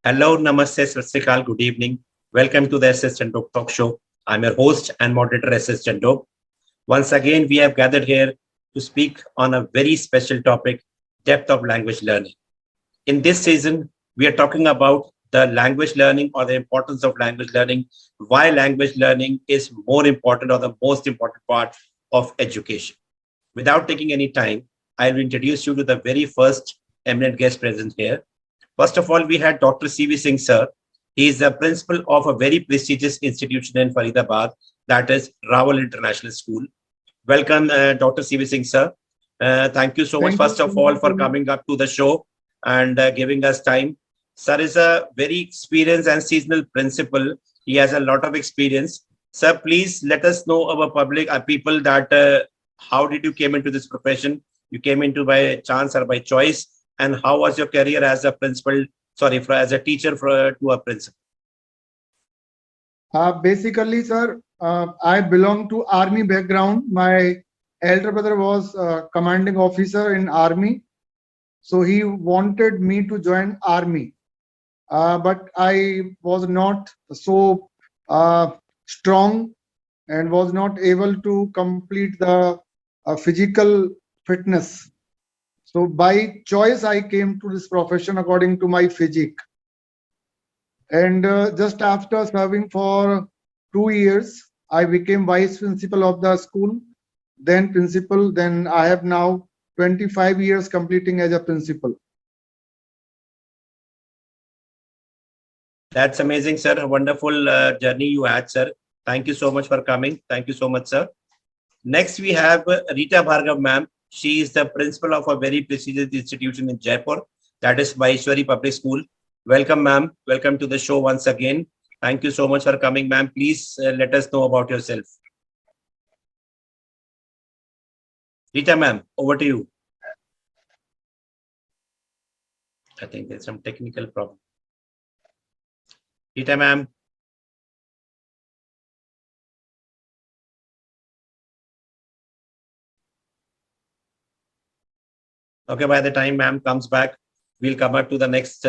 Hello, Namaste, Sat good evening. Welcome to the S.S. Chandhok talk show. I'm your host and moderator, S.S. Chandhok. Once again, we have gathered here to speak on a very special topic, depth of language learning. In this season, we are talking about the language learning or the importance of language learning, why language learning is more important or the most important part of education. Without taking any time, I will introduce you to the very first eminent guest present here. First of all, we had Dr. C.V. Singh, sir. He is the principal of a very prestigious institution in Faridabad, that is Rawal International School. Welcome, Dr. C.V. Singh, sir. Thank you so much, Thank you first so of all, much. for coming up to the show and giving us time. Sir is a very experienced and seasonal principal. He has a lot of experience. Sir, please let us know, our public, people, that how did you came into this profession? You came into by chance or by choice? And how was your career as a principal, sorry, as a teacher to a principal? Basically, sir, I belong to army background. My elder brother was commanding officer in army, so he wanted me to join army. But I was not so strong and was not able to complete the physical fitness. So by choice, I came to this profession according to my physique. And just after serving for 2 years, I became vice principal of the school, then principal. Then I have now 25 years completing as a principal. That's amazing, sir. A wonderful journey you had, sir. Thank you so much for coming. Thank you so much, sir. Next, we have Rita Bhargav, ma'am. She is the principal of a very prestigious institution in Jaipur, that is Maheshwari Public School. Welcome, ma'am. Welcome to the show once again. Thank you so much for coming, ma'am. Please let us know about yourself. Rita, ma'am, over to you. I think there's some technical problem. Rita, ma'am. Okay, by the time ma'am comes back, we'll come up to the next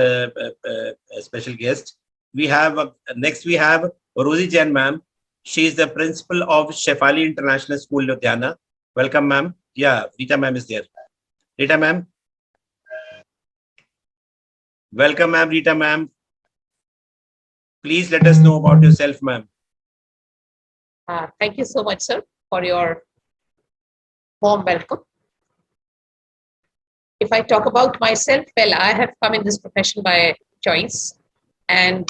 special guest. We have next we have Rosie Jain, ma'am. She is the principal of Shefali International School, Ludhiana. Welcome, ma'am. Yeah, Rita ma'am is there. Rita ma'am. Welcome, ma'am. Rita ma'am. Please let us know about yourself, ma'am. Thank you so much, sir, for your warm welcome. If I talk about myself, well, I have come in this profession by choice, and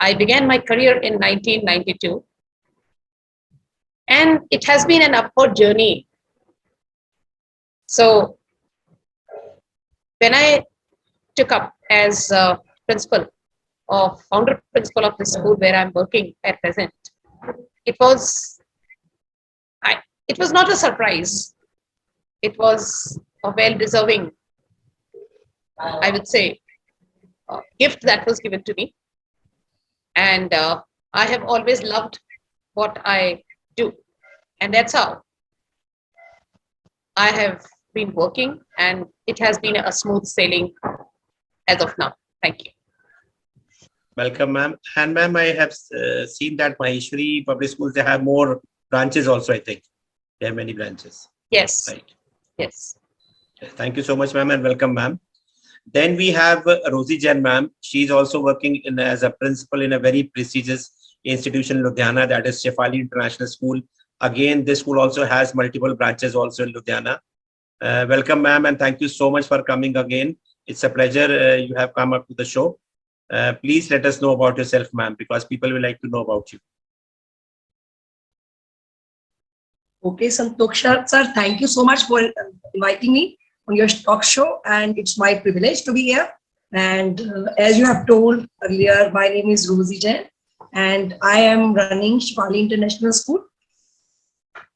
I began my career in 1992. And it has been an upward journey. So when I took up as principal or founder principal of the school where I'm working at present, it was not a surprise. It was a well-deserving, I would say, gift that was given to me. And I have always loved what I do. And that's how I have been working, and it has been a smooth sailing as of now. Thank you. Welcome, ma'am. And ma'am, I have seen that Maheshwari Public Schools, they have more branches also, I think. They have many branches. Yes. Right. Yes. Thank you so much, ma'am, and welcome, ma'am. Then we have Rosie Jain, ma'am. She's also working as a principal in a very prestigious institution in Ludhiana, that is Shefali International School. Again, this school also has multiple branches also in Ludhiana. Welcome, ma'am, and thank you so much for coming again. It's a pleasure you have come up to the show. Please let us know about yourself, ma'am, because people will like to know about you. Okay, Santokh sir, thank you so much for inviting me on your talk show, and it's my privilege to be here. And as you have told earlier, my name is Rosie Jain, and I am running Shefali International School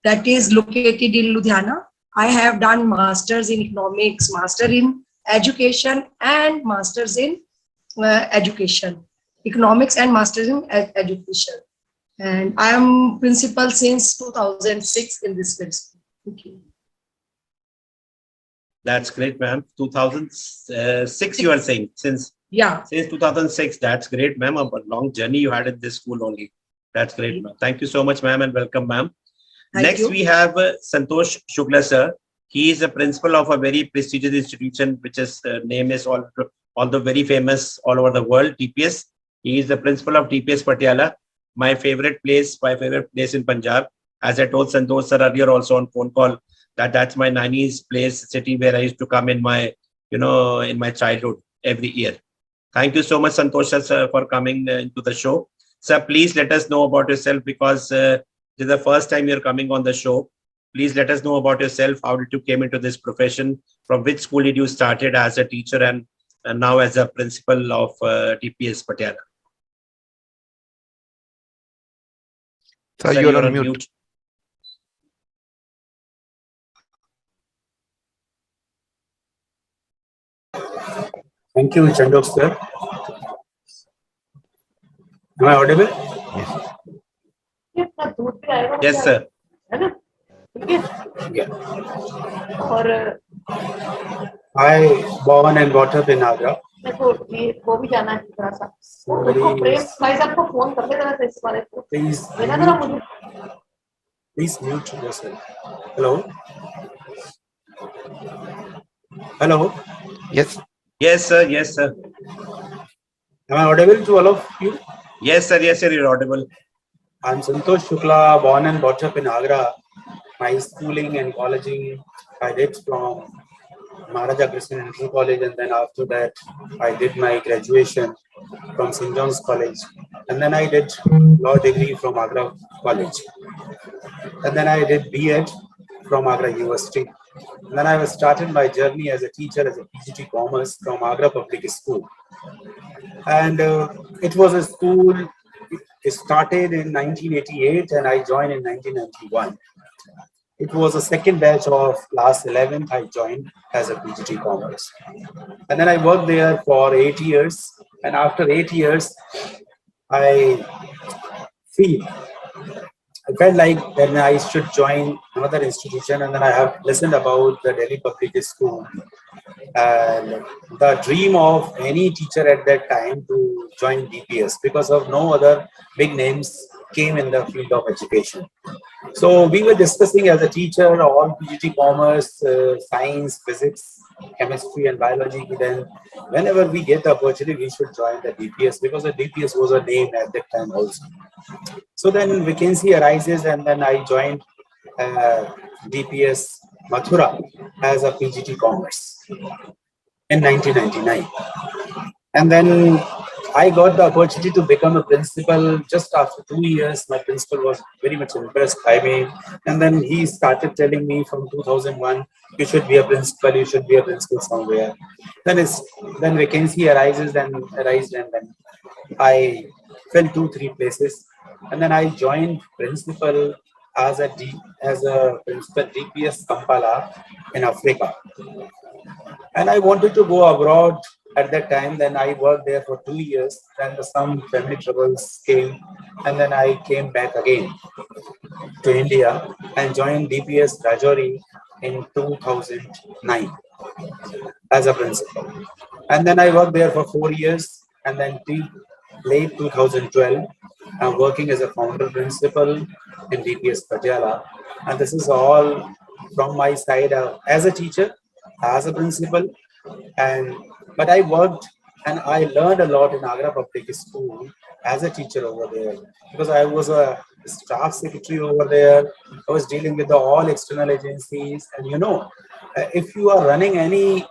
that is located in Ludhiana. I have done masters in economics, master in education, and masters in education, economics and masters in education. And I am principal since 2006 in this school. Thank you. That's great, ma'am. 2006, you are saying, since Yeah. Since 2006. That's great, ma'am. A long journey you had in this school only. That's great, ma'am. Thank you so much, ma'am, and welcome, ma'am. Thank Next, you. we have Santosh Shukla, sir. He is a principal of a very prestigious institution, which is name is all the very famous all over the world, TPS. He is the principal of TPS Patiala, my favorite place in Punjab. As I told Santosh sir earlier also on phone call, that's my nanny's place, city where I used to come in my, in my childhood every year. Thank you so much, Santosh sir, for coming into the show. Sir, please let us know about yourself because this is the first time you're coming on the show. Please let us know about yourself. How did you came into this profession? From which school did you started as a teacher and now as a principal of TPS Patiala? Sir, Sir, you're you're on on mute. mute. Thank you, Chandhok sir. Am I audible? Yes, sir. Yeah. I born and brought up in Agra. Please, please mute yourself. Hello. Hello. Yes. Yes, sir. Yes, sir. Am I audible to all of you? Yes, sir. Yes, sir. You're audible. I'm Santosh Shukla, born and brought up in Agra. My schooling and colleging I did from Maharaja Krishna Inter College, and then after that I did my graduation from St. John's College, and then I did law degree from Agra College, and then I did B.Ed from Agra University. And then I was started my journey as a teacher as a PGT Commerce from Agra Public School, and it was a school. It started in 1988, and I joined in 1991. It was a second batch of class 11th. I joined as a PGT Commerce. And then I worked there for 8 years. And after 8 years, I feel I felt like then I should join another institution. And then I have listened about the Delhi Public School. And the dream of any teacher at that time to join DPS because of no other big names came in the field of education. So we were discussing as a teacher all PGT commerce, science, physics, chemistry, and biology. Then, whenever we get the opportunity, we should join the DPS because the DPS was a name at that time also. So then vacancy arises, and then I joined DPS Mathura as a PGT commerce in 1999. And then I got the opportunity to become a principal just after 2 years. My principal was very much impressed by me. And then he started telling me from 2001, you should be a principal, you should be a principal somewhere. Then vacancy arises and then I fell 2, 3 places. And then I joined principal as a principal DPS Kampala in Africa. And I wanted to go abroad at that time. Then I worked there for 2 years. Then some family troubles came, and then I came back again to India and joined DPS Rajouri in 2009 as a principal. And then I worked there for 4 years, and then till late 2012, I'm working as a founder principal in DPS Patiala. And this is all from my side as a teacher, as a principal, and but I worked and I learned a lot in Agra Public School as a teacher over there because I was a staff secretary over there. I was dealing with all external agencies, and if you are running any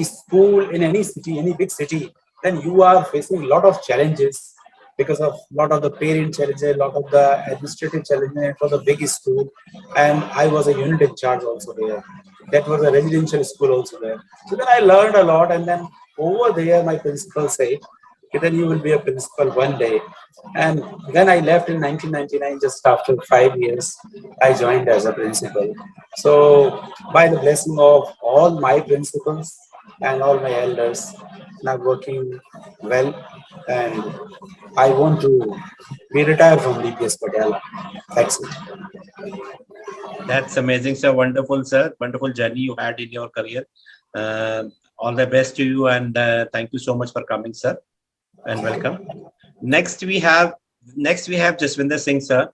school in any city, any big city, then you are facing a lot of challenges because of a lot of the parent challenges, a lot of the administrative challenges. It was a big school, and I was a unit in charge also there. That was a residential school also there. So then I learned a lot, and then over there, my principal said, "Okay, then you will be a principal one day." And then I left in 1999, just after 5 years, I joined as a principal. So by the blessing of all my principals and all my elders, now working well, and I want to be retired from DPS Patiala. That's it. That's amazing, sir. Wonderful, sir. Wonderful journey you had in your career. All the best to you, and thank you so much for coming, sir, and welcome. Next we have Jaswinder Singh, sir.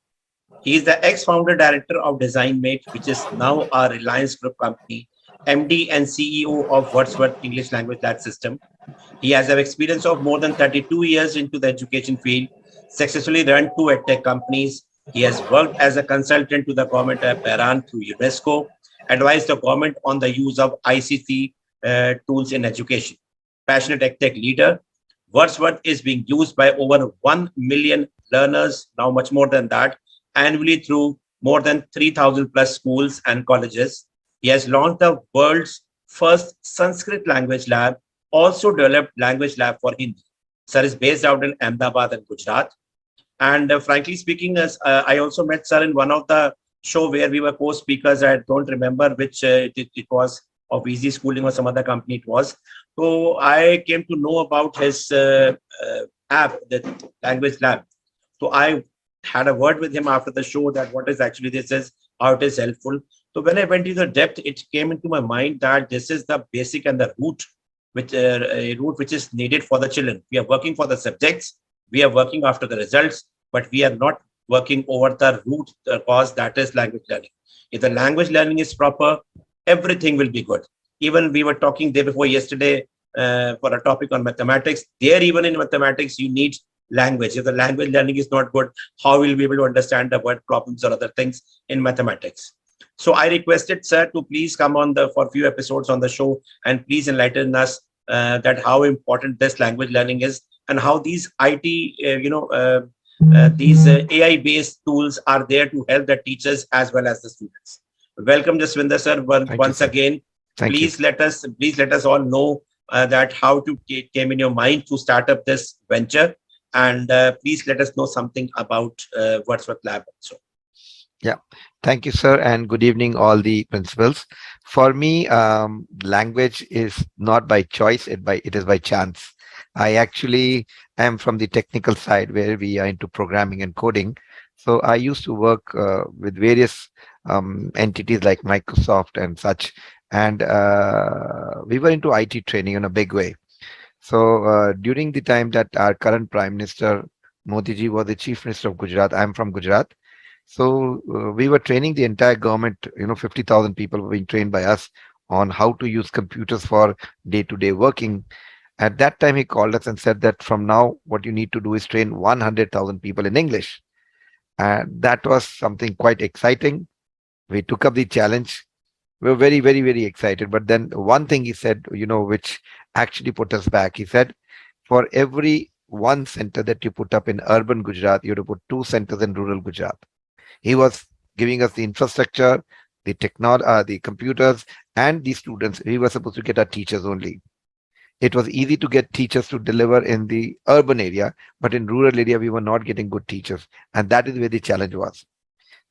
He is the ex-founder director of DesignMate, which is now a Reliance Group company, MD and CEO of Wordsworth English Language Lab System. He has an experience of more than 32 years into the education field, successfully run two edtech companies. He has worked as a consultant to the government of Iran through UNESCO, advised the government on the use of ICT tools in education. Passionate edtech leader, Wordsworth is being used by over 1 million learners, now much more than that, annually through more than 3,000 plus schools and colleges. He has launched the world's first Sanskrit language lab, also developed language lab for Hindi. Sir is based out in Ahmedabad and Gujarat. And frankly speaking, as I also met Sir in one of the show where we were co-speakers. I don't remember which it was, of Easy Schooling or some other company it was. So I came to know about his app, the language lab. So I had a word with him after the show that what is actually this is, how it is helpful. So when I went into the depth, it came into my mind that this is the basic and the root, which a route which is needed for the children. We are working for the subjects, we are working after the results, but we are not working over the root cause, that is language learning. If the language learning is proper, everything will be good. Even we were talking day before yesterday for a topic on mathematics. There, even in mathematics, you need language. If the language learning is not good, how will we be able to understand the word problems or other things in mathematics? So I requested sir to please come on the for a few episodes on the show and please enlighten us that how important this language learning is and how these IT, these AI-based tools are there to help the teachers as well as the students. Welcome, Jaswinder sir. Once again, Thank you. please let us all know that how to came in your mind to start up this venture, and please let us know something about Wordsworth Lab also. Yeah, thank you, sir, and good evening, all the principals. For me, language is not by choice; it is by chance. I actually am from the technical side where we are into programming and coding. So I used to work with various entities like Microsoft and such, and we were into IT training in a big way. So during the time that our current Prime Minister Modi ji was the Chief Minister of Gujarat, I'm from Gujarat. So we were training the entire government, 50,000 people were being trained by us on how to use computers for day-to-day working. At that time, he called us and said that from now, what you need to do is train 100,000 people in English. And that was something quite exciting. We took up the challenge. We were very, very, very excited. But then one thing he said, which actually put us back, he said, for every one center that you put up in urban Gujarat, you have to put two centers in rural Gujarat. He was giving us the infrastructure, the computers, and the students. We were supposed to get our teachers only. It was easy to get teachers to deliver in the urban area, but in rural area, we were not getting good teachers. And that is where the challenge was.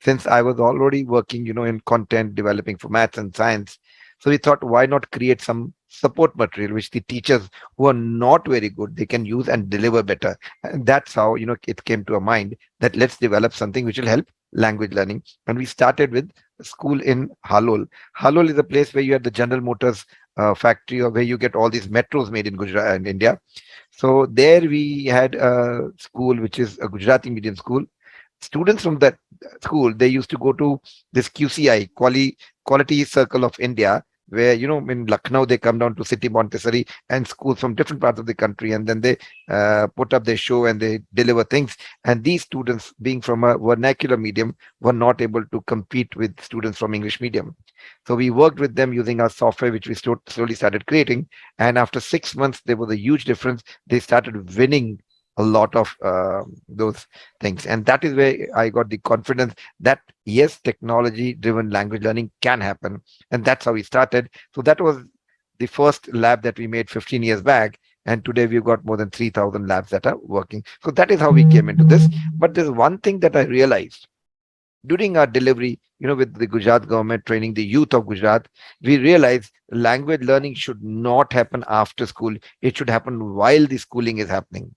Since I was already working, in content developing for maths and science, so we thought, why not create some support material which the teachers who are not very good, they can use and deliver better. And that's how, it came to our mind that let's develop something which will help language learning. And we started with a school in Halol. Halol is a place where you have the General Motors factory, or where you get all these metros made in Gujarat and India. So there we had a school which is a Gujarati medium school. Students from that school, they used to go to this QCI, Quality Circle of India, where, in Lucknow, they come down to City Montessori and schools from different parts of the country, and then they put up their show and they deliver things. And these students, being from a vernacular medium, were not able to compete with students from English medium. So we worked with them using our software, which we slowly started creating. And after 6 months, there was a huge difference. They started winning a lot of those things. And that is where I got the confidence that yes, technology driven language learning can happen. And that's how we started. So that was the first lab that we made 15 years back. And today we've got more than 3,000 labs that are working. So that is how we came into this. But there's one thing that I realized during our delivery, with the Gujarat government training the youth of Gujarat, we realized language learning should not happen after school. It should happen while the schooling is happening.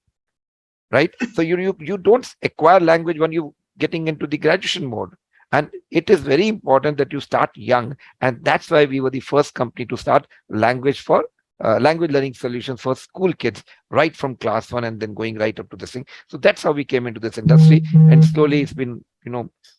Right? So you don't acquire language when you getting into the graduation mode. And it is very important that you start young. And that's why we were the first company to start language for language learning solutions for school kids, right from class 1 and then going right up to this thing. So that's how we came into this industry, and slowly it's been,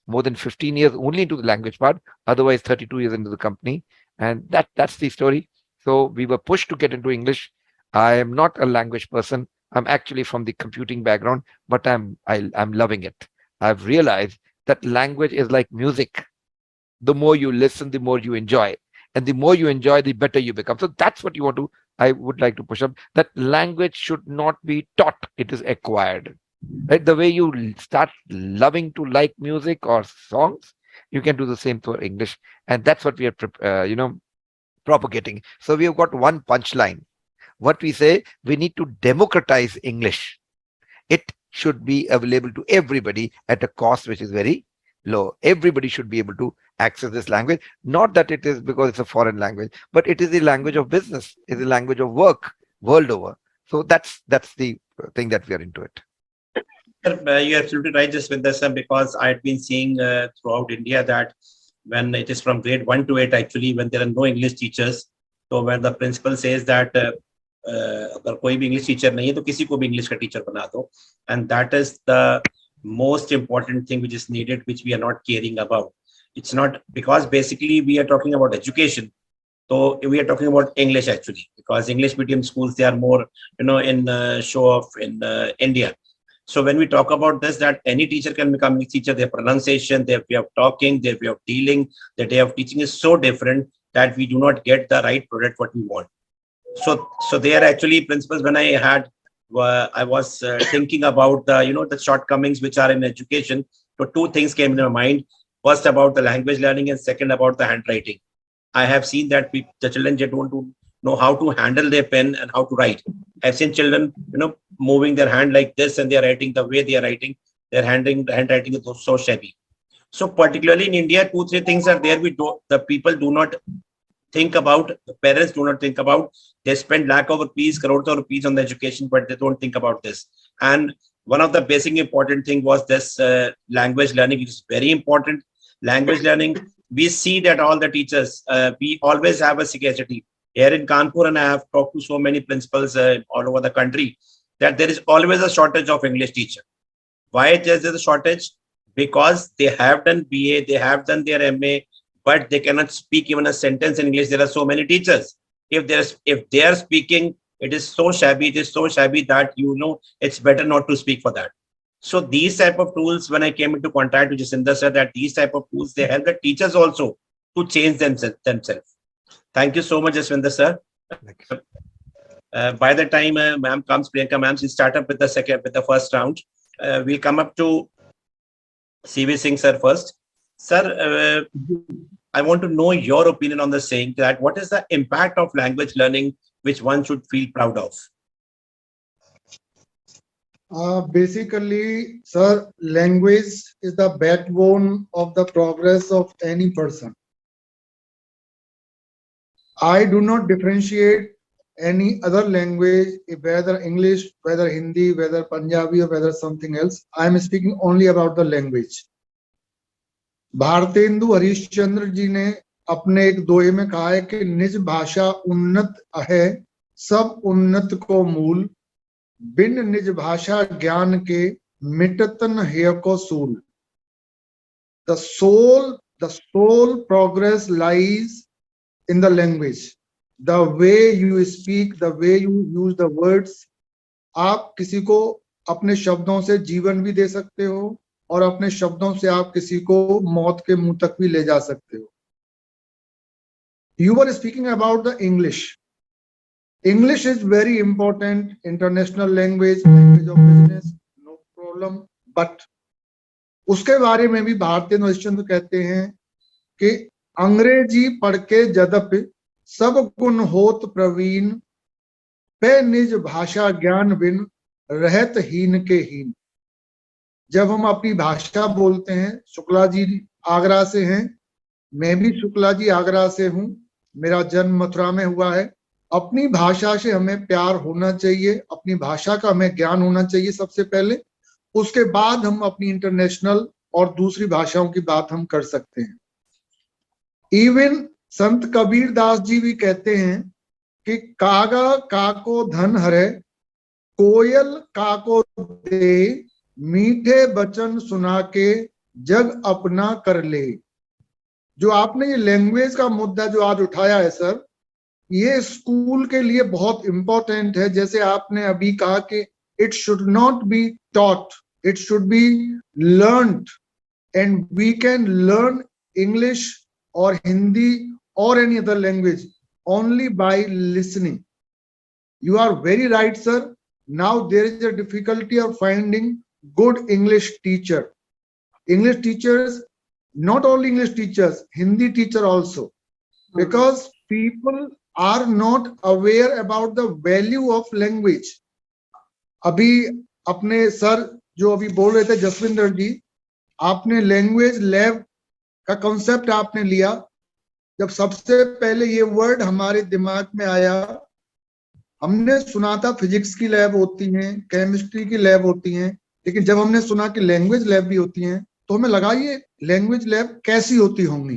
more than 15 years only into the language part, otherwise 32 years into the company. And that's the story. So we were pushed to get into English. I am not a language person. I'm actually from the computing background, but I'm loving it. I've realized that language is like music. The more you listen, the more you enjoy, and the more you enjoy, the better you become. So that's what you want to, I would like to push up, that language should not be taught, it is acquired. Right? The way you start loving to like music or songs, you can do the same for English. And that's what we are propagating. So we have got one punchline. What we say, we need to democratize English. It should be available to everybody at a cost which is very low. Everybody should be able to access this language. Not that it is because it's a foreign language, but it is the language of business, it's the language of work world over. So that's the thing that we are into it. You're absolutely right, Jaswinder sir, because I've been seeing throughout India that when it is from grade 1 to 8, actually, when there are no English teachers, so when the principal says that अगर कोई भी English teacher नहीं है तो किसी को भी English का टीचर बना दो, and that is the most important thing which is needed, which we are not caring about. It's not because basically we are talking about education, so we are talking about English actually, because English medium schools, they are more in show off in India. So when we talk about this, that any teacher can become English teacher, their pronunciation, their way of talking, their way of dealing, their way of teaching is so different that we do not get the right product what we want. So they are actually principles. When I was thinking about the shortcomings which are in education. So two things came in my mind. First about the language learning, and second about the handwriting. I have seen that the children, they don't know how to handle their pen and how to write. I've seen children, moving their hand like this, and they are writing the way they are writing. Their handwriting is so shabby. So particularly in India, 2-3 things are there. The people do not think about, the parents do not think about. They spend lakh of rupees, crores of rupees on the education, but they don't think about this. And one of the basic important thing was this language learning. It is very important. Language learning, we see that all the teachers, we always have a scarcity. Here in Kanpur, and I have talked to so many principals all over the country, that there is always a shortage of English teacher. Why there is a shortage? Because they have done BA, they have done their MA, but they cannot speak even a sentence in English. There are so many teachers. If they are speaking, it is so shabby. It is so shabby that it's better not to speak for that. So these type of tools, when I came into contact with Jacinda said that these type of tools, they help the teachers also to change themselves. Thank you so much, Jaswinder sir. By the time ma'am comes, Priyanka ma'am, she start up with the first round. We'll come up to CV Singh sir first. Sir, I want to know your opinion on the saying that what is the impact of language learning which one should feel proud of? Basically, sir, language is the backbone of the progress of any person. I do not differentiate any other language, whether English, whether Hindi, whether Punjabi, or whether something else. I am speaking only about the language. Bharatendu Harishchandra ji ने अपने एक दोहे में कहा है कि निज भाषा उन्नत है, सब उन्नत को मूल, बिन निज भाषा ज्ञान के मिटतन है को सूल. The soul progress lies in the language. The way you speak, the way you use the words. आप किसी को अपने शब्दों से जीवन भी दे सकते हो, और अपने शब्दों से आप किसी को मौत के मुंह तक भी ले जा सकते हो. You were speaking about the English. English is very important, international language of business, no problem. But उसके बारे में भी भारतीय हरिश्चंद्र कहते हैं कि अंग्रेजी पढ़ के जदपि सब गुण होत प्रवीण, पे निज भाषा ज्ञान बिन रहत हीन के हीन. जब हम अपनी भाषा बोलते हैं, शुक्ला जी आगरा से हैं, मैं भी शुक्ला जी आगरा से हूं, मेरा जन्म मथुरा में हुआ है. अपनी भाषा से हमें प्यार होना चाहिए, अपनी भाषा का हमें ज्ञान होना चाहिए सबसे पहले. उसके बाद हम अपनी इंटरनेशनल और दूसरी भाषाओं की बात हम कर सकते हैं. इवन संत कबीर दास जी भी कहते हैं कि कागा काको धन हरे, कोयल काको दे, मीठे वचन सुना के जग अपना कर ले। जो आपने ये लैंग्वेज का मुद्दा जो आज उठाया है सर, ये स्कूल के लिए बहुत इंपॉर्टेंट है। जैसे आपने अभी कहा कि it should not be taught, it should be learned, and we can learn English और हिंदी और any other language only by listening. You are very right, sir. Now there is a difficulty of finding good English teacher. English teachers, not only English teachers, Hindi teacher also, because people are not aware about the value of language. अभी अपने sir जो अभी बोल रहे थे जसविंदर जी, आपने language lab का concept आपने लिया। जब सबसे पहले ये वर्ड हमारे दिमाग में आया, हमने सुना था फिजिक्स की लैब होती हैं, केमिस्ट्री की लैब होती हैं, लेकिन जब हमने सुना कि लैंग्वेज लैब भी होती हैं तो हमें लगा ये लैंग्वेज लैब कैसी होती होंगी।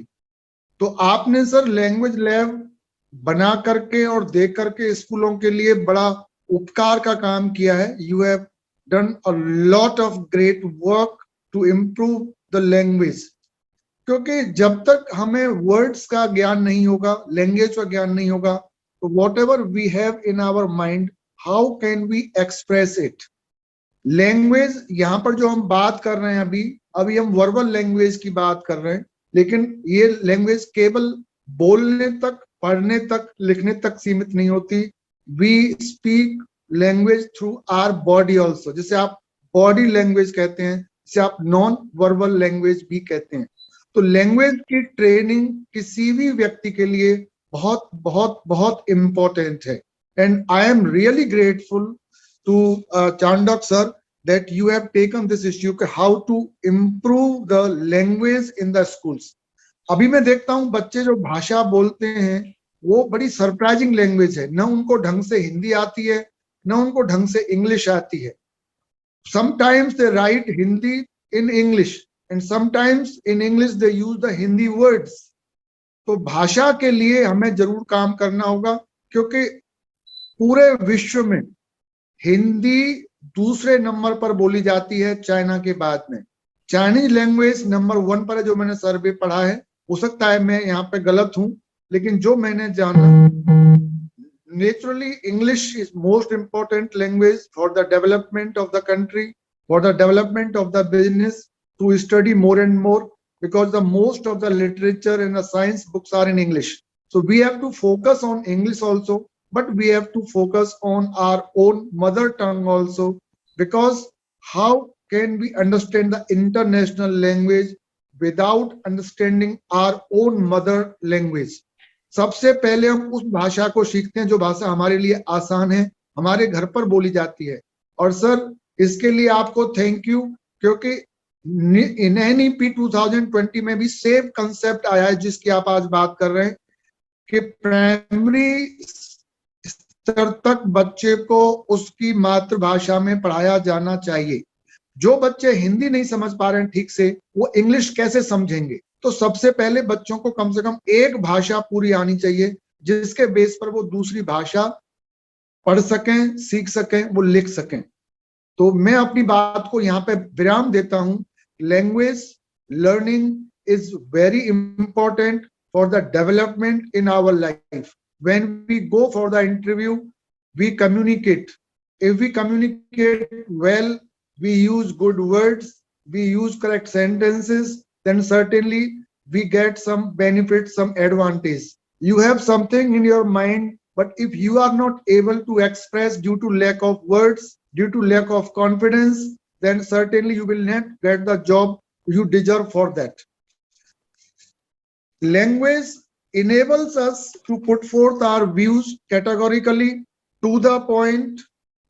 तो आपने सर लैंग्वेज लैब बना करके और दे करके स्कूलों के लिए बड़ा उपकार का काम किया है। You have done a lot of great work to improve the language, क्योंकि जब तक हमें वर्ड्स का ज्ञान नहीं होगा, लैंग्वेज का ज्ञान नहीं होगा, तो whatever we have in our mind, how can we express it. Language यहाँ पर जो हम बात कर रहे हैं अभी हम वर्बल लैंग्वेज की बात कर रहे हैं, लेकिन ये लैंग्वेज केवल बोलने तक, पढ़ने तक, लिखने तक सीमित नहीं होती। We speak language through our body also, जिसे आप बॉडी लैंग्वेज कहते हैं, जिसे आप नॉन वर्बल लैंग्वेज भी कहते हैं। तो लैंग्वेज की ट्रेनिंग किसी भी व्यक्ति के लिए बहुत बहुत बहुत इंपॉर्टेंट है। And I am really grateful to Chandak sir that you have taken this issue कि how to improve the language in the schools. अभी मैं देखता हूँ बच्चे जो भाषा बोलते हैं वो बड़ी सरप्राइजिंग लैंग्वेज है, न उनको ढंग से हिंदी आती है, न उनको ढंग से इंग्लिश आती है। Sometimes they write Hindi in English and sometimes in English they use the Hindi words. तो भाषा के लिए हमें जरूर काम करना होगा, क्योंकि पूरे विश्व में हिंदी दूसरे नंबर पर बोली जाती है चाइना के बाद में। चाइनीज लैंग्वेज नंबर 1 पर है, जो मैंने सर्वे पढ़ा है। हो सकता है मैं यहाँ पे गलत हूं, लेकिन जो मैंने जाना, naturally English is most important language for the development of the country, for the development of the business, to study more and more, because the most of the literature and the science books are in English. So we have to focus on English also, but we have to focus on our own mother tongue also, because how can we understand the international language without understanding our own mother language? सबसे पहले हम उस भाषा को सीखते हैं जो भाषा हमारे लिए आसान है, हमारे घर पर बोली जाती है। और सर इसके लिए आपको थैंक यू, क्योंकि इन NEP 2020 में भी सेम कंसेप्ट आया है जिसकी आप आज बात कर रहे हैं, कि प्राइमरी स्तर तक बच्चे को उसकी मातृभाषा में पढ़ाया जाना चाहिए। जो बच्चे हिंदी नहीं समझ पा रहे हैं ठीक से, वो इंग्लिश कैसे समझेंगे? तो सबसे पहले बच्चों को कम से कम एक भाषा पूरी आनी चाहिए, जिसके बेस पर वो दूसरी भाषा पढ़ सकें, सीख सकें, वो लिख सकें। तो मैं अपनी बात को यहाँ पे विराम देता हूँ। Language learning is very important for the development in our life. When we go for the interview, we communicate. If we communicate well, we use good words, we use correct sentences, then certainly we get some benefit, some advantage. You have something in your mind, but if you are not able to express due to lack of words, due to lack of confidence, then certainly you will not get the job you deserve for that. Language enables us to put forth our views categorically, to the point,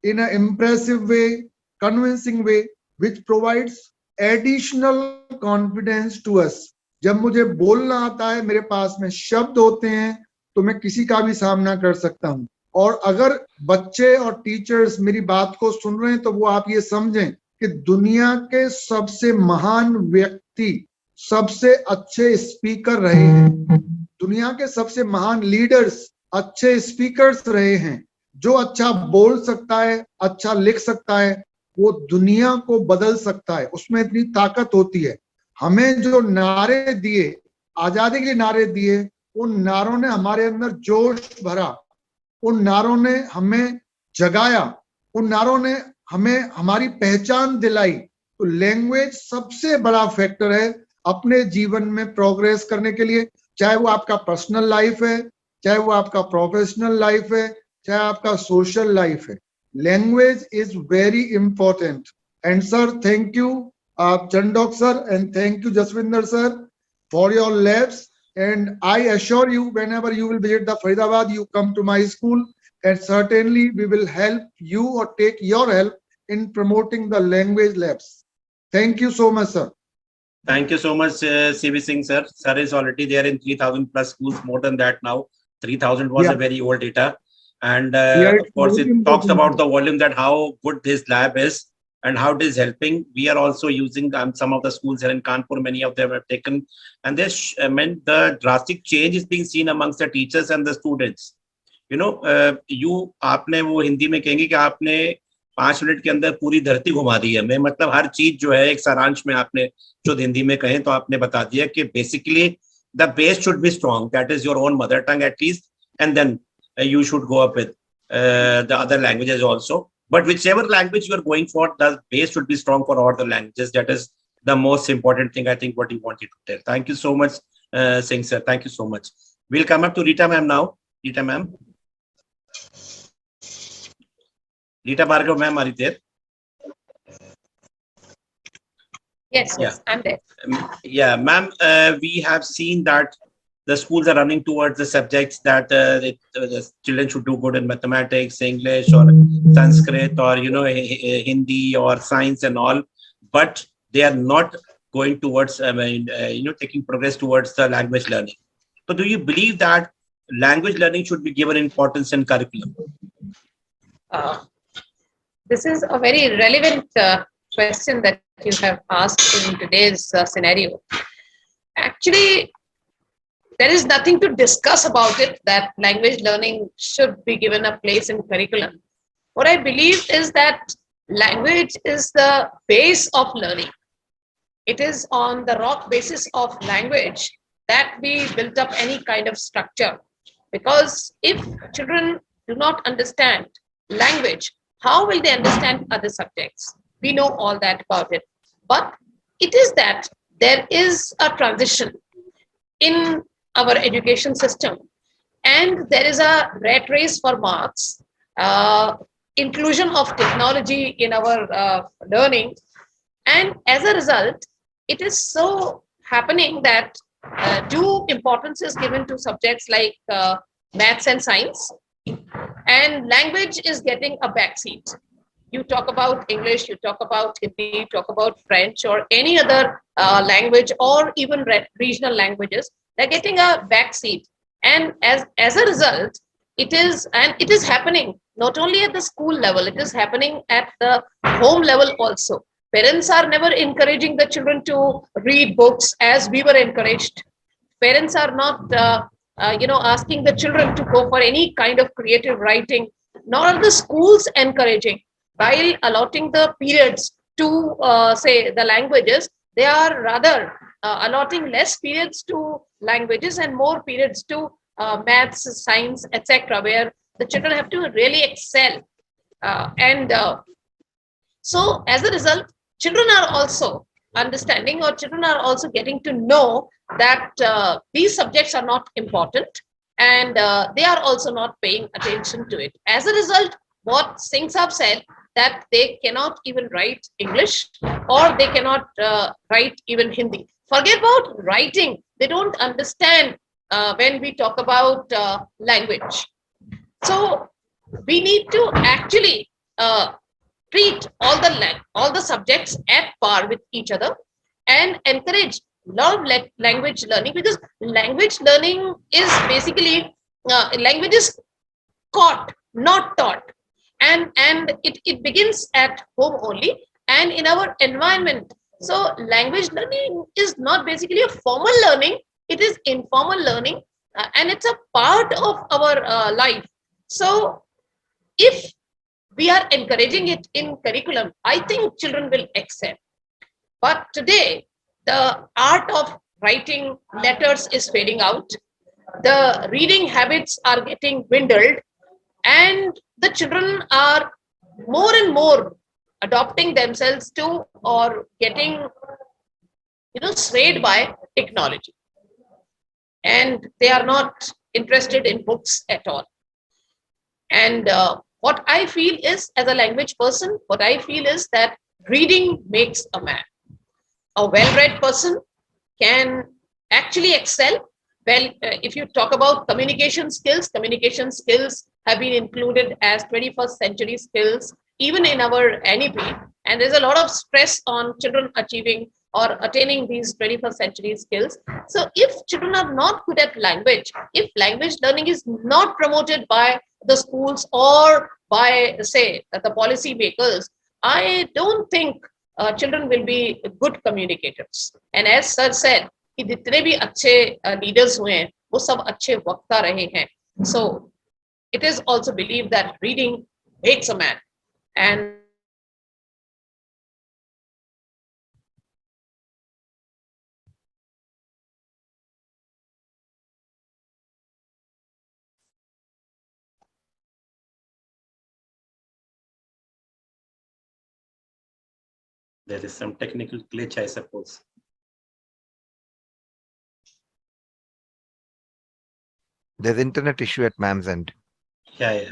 in an impressive way, convincing way, which provides additional confidence to us. जब मुझे बोलना आता है, मेरे पास में शब्द होते हैं, तो मैं किसी का भी सामना कर सकता हूं। और अगर बच्चे और टीचर्स मेरी बात को सुन रहे हैं, तो वो आप ये समझें कि दुनिया के सबसे महान व्यक्ति, सबसे अच्छे स्पीकर रहे हैं, दुनिया के सबसे महान लीडर्स अच्छे स्पीकर्स रहे हैं, जो अच्छा बोल सकता है, अच्छा लिख सकता है, वो दुनिया को बदल सकता है, उसमें इतनी ताकत होती है। हमें जो नारे दिए, आजादी के लिए नारे दिए, उन नारों ने हमारे अंदर जोश भरा, उन नारों ने हमें जगाया, उन नारों ने हमें हमारी पहचान दिलाई। तो लैंग्वेज सबसे बड़ा फैक्टर है अपने जीवन में प्रोग्रेस करने के लिए, चाहे वो आपका पर्सनल लाइफ है, चाहे वो आपका प्रोफेशनल लाइफ है, चाहे आपका सोशल लाइफ है। Language is very important. And sir, thank you Chandok sir, and thank you Jaswinder sir for your labs. And I assure you, whenever you will visit the Faridabad, you come to my school, and certainly we will help you or take your help in promoting the language labs. Thank you so much, sir. Thank you so much, CV Singh sir. Sir is already there in 3,000 plus schools, more than that now. 3,000 was Yeah. a very old data. And Yeah, it's of course, very it talks important. about the volume, that how good this lab is and how it is helping. We are also using some of the schools here in Kanpur, many of them have taken. And this meant the drastic change is being seen amongst the teachers and the students. You know, आपने वो हिंदी में कहेंगे कि आपने 5 minute के अंदर पूरी धरती घुमा दी है। मैं मतलब हर चीज जो है एक सारांश में आपने जो हिंदी में कहें तो आपने बता दिया कि basically the base should be strong, that is your own mother tongue at least, and then you should go up with the other languages also. But whichever language you are going for, the base should be strong for all the languages. That is the most important thing, I think, what you wanted to tell. Thank you so much, Singh sir. Thank you so much. We'll come up to Rita ma'am now. Rita ma'am. Rita Bhargav ma'am, are you there? Yes, yes, I'm there. Yeah, ma'am, we have seen that the schools are running towards the subjects that the children should do good in mathematics, English, or Sanskrit, or Hindi or science and all, but they are not going towards taking progress towards the language learning. So, do you believe that language learning should be given importance in curriculum? This is a very relevant question that you have asked in today's scenario. Actually, there is nothing to discuss about it that language learning should be given a place in curriculum. What I believe is that language is the base of learning. It is on the rock basis of language that we built up any kind of structure. Because if children do not understand language, how will they understand other subjects? We know all that about it. But it is that there is a transition in our education system, and there is a rat race for marks, inclusion of technology in our learning, and as a result, it is so happening that due importance is given to subjects like maths and science, and language is getting a backseat. You talk about English, you talk about Hindi, you talk about French or any other language, or even regional languages, they're getting a backseat. And as a result, it is happening not only at the school level, it is happening at the home level also. Parents are never encouraging the children to read books as we were encouraged. Parents are not asking the children to go for any kind of creative writing, nor are the schools encouraging. While allotting the periods to say the languages, they are rather allotting less periods to languages and more periods to maths, science, etc., where the children have to really excel. So as a result, children are also understanding, or children are also getting to know that these subjects are not important, and they are also not paying attention to it. As a result, what Singh Saab said, that they cannot even write English, or they cannot write even Hindi. Forget about writing. They don't understand when we talk about language. So we need to actually treat all the subjects at par with each other and encourage lot of language learning, because language learning is basically language is caught, not taught, and it begins at home only and in our environment. So language learning is not basically a formal learning, it is informal learning, and it's a part of our life. So if we are encouraging it in curriculum, I think children will excel. But today, the art of writing letters is fading out. The reading habits are getting dwindled, and the children are more and more adopting themselves to or getting swayed by technology, and they are not interested in books at all. And what I feel is, as a language person, what I feel is that reading makes a man. A well-read person can actually excel. Well, if you talk about communication skills have been included as 21st century skills, even in our NEP. And there's a lot of stress on children achieving or attaining these 21st century skills. So if children are not good at language, if language learning is not promoted by the schools or by, say, the policy makers, I don't think children will be good communicators. And as sir said, कि जितने भी अच्छे leaders हुए हैं वो सब अच्छे वक्ता रहे हैं. So it is also believed that reading makes a man. And There is some technical glitch, I suppose. There's internet issue at ma'am's end. Yeah.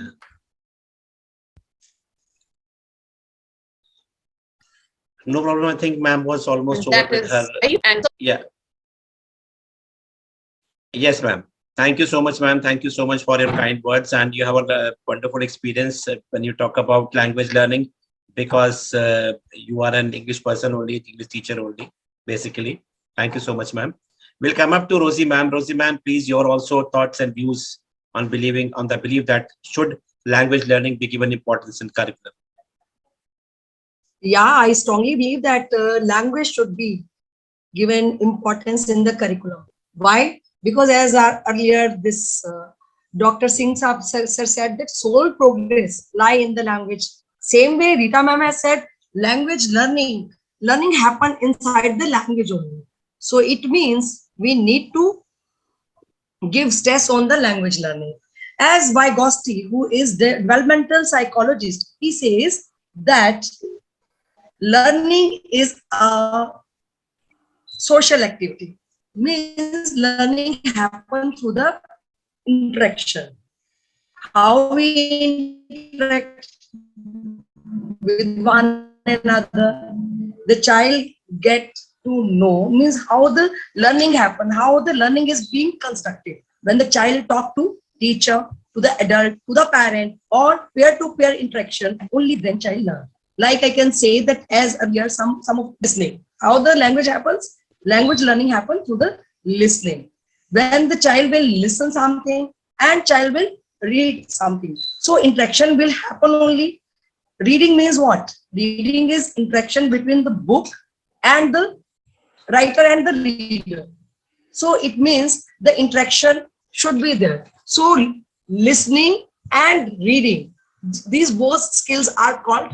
No problem. I think ma'am was almost over that with is, her. and so Yeah. Yes, ma'am. Thank you so much, ma'am. Thank you so much for your kind words. And you have a wonderful experience when you talk about language learning, because you are an English person only, English teacher only, basically. Thank you so much, ma'am. We'll come up to Rosie, ma'am. Rosie, ma'am, please, your also thoughts and views on the belief that should language learning be given importance in curriculum. Yeah, I strongly believe that language should be given importance in the curriculum. Why? Because as earlier this Dr. Singh sir said that sole progress lie in the language. Same way Rita ma'am has said, language learning happen inside the language only. So it means we need to give stress on the language learning. As Vygotsky, who is the developmental psychologist, he says that learning is a social activity. Means learning happens through the interaction. How we interact with one another, the child get to know, means how the learning happen, how the learning is being constructed. When the child talk to teacher, to the adult, to the parent, or peer-to-peer interaction, only then child learn. Like I can say that as earlier, some of listening. How the language happens? Language learning happens through the listening. When the child will listen something and child will read something. So interaction will happen only. Reading means what? Reading is interaction between the book and the writer and the reader. So it means the interaction should be there. So listening and reading, these both skills are called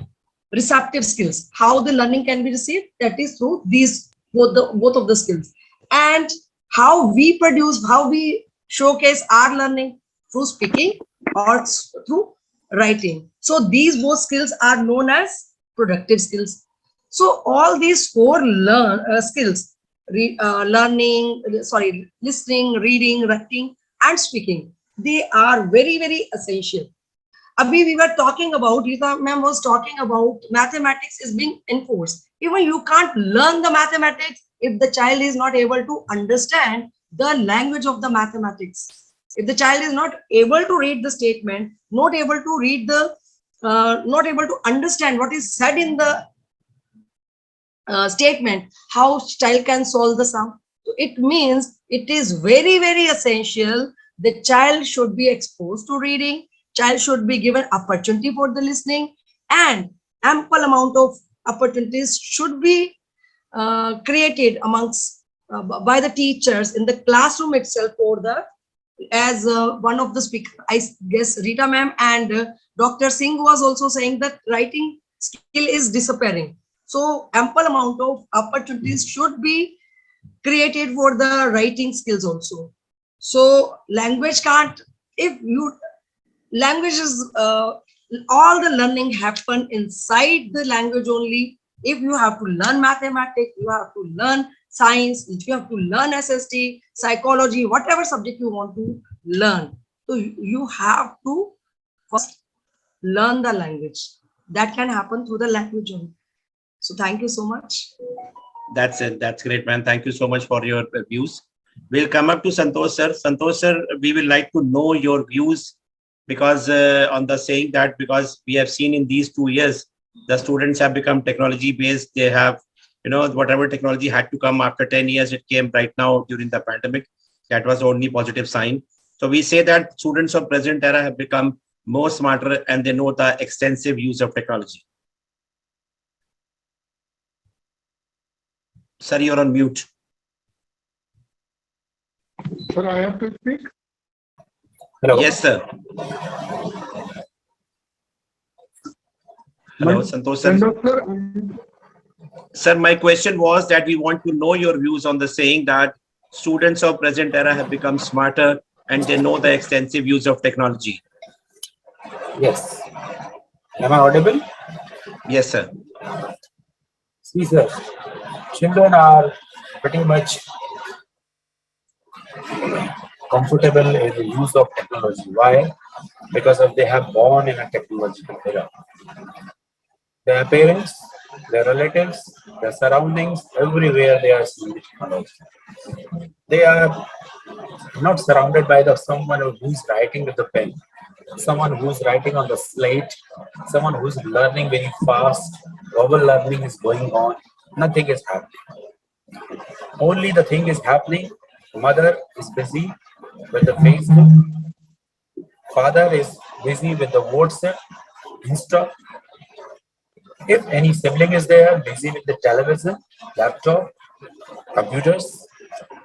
receptive skills. How the learning can be received, that is through these both of the skills. And how we produce, how we showcase our learning, through speaking or through writing. So these both skills are known as productive skills. So all these four skills, listening, reading, writing, and speaking, they are very, very essential. Abhi, we were talking about, Rita ma'am was talking about mathematics is being enforced. Even you can't learn the mathematics if the child is not able to understand the language of the mathematics. If the child is not able to read the statement, not able to read the, not able to understand what is said in the statement, how child can solve the sum. So it means it is very, very essential. The child should be exposed to reading. Child should be given opportunity for the listening, and ample amount of opportunities should be created amongst by the teachers in the classroom itself for the as one of the speakers, I guess Rita ma'am and Dr. Singh was also saying that writing skill is disappearing. So ample amount of opportunities should be created for the writing skills also. So language can't, if you, language is, all the learning happen inside the language only. If you have to learn mathematics, you have to learn science, if you have to learn SST, psychology, whatever subject you want to learn. So you have to first learn the language. That can happen through the language only. So thank you so much. That's it. That's great, man. Thank you so much for your views. We'll come up to Santosh sir. Santosh sir, we will like to know your views because on the saying that because we have seen in these 2 years, the students have become technology based. They have, whatever technology had to come after 10 years, it came right now during the pandemic. That was the only positive sign. So we say that students of present era have become more smarter and they know the extensive use of technology. Sir, you're on mute. Sir, I have to speak. Hello. Yes, sir. Hello, Santosh sir. Chandhok sir, Sir, my question was that we want to know your views on the saying that students of present era have become smarter and they know the extensive use of technology. Yes. Am I audible? Yes, sir. See, sir, children are pretty much comfortable in the use of technology. Why? Because of they have born in a technological era. Their parents, their relatives, their surroundings, everywhere they are seeing technology. They are not surrounded by the someone who's writing with the pen, someone who's writing on the slate, someone who's learning very fast, verbal learning is going on, nothing is happening. Only the thing is happening, mother is busy with the Facebook, father is busy with the WhatsApp, Insta. If any sibling is there, busy with the television, laptop, computers,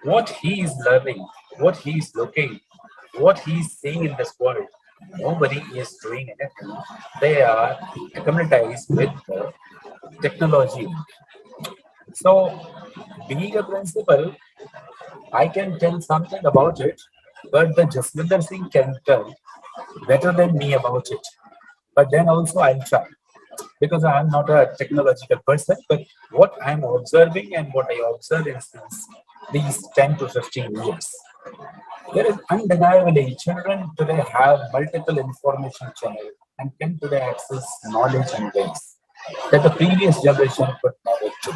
what he is learning, what he is looking, what he is seeing in this world, nobody is doing anything. They are acclimatized with the technology. So, being a principal, I can tell something about it, but the Jaswinder Singh can tell better than me about it. But then also I'll try because I am not a technological person. But what I'm observing and what I observe in since these 10 to 15 years, there is undeniably children today have multiple information channels and can today access knowledge in ways that the previous generation could never do.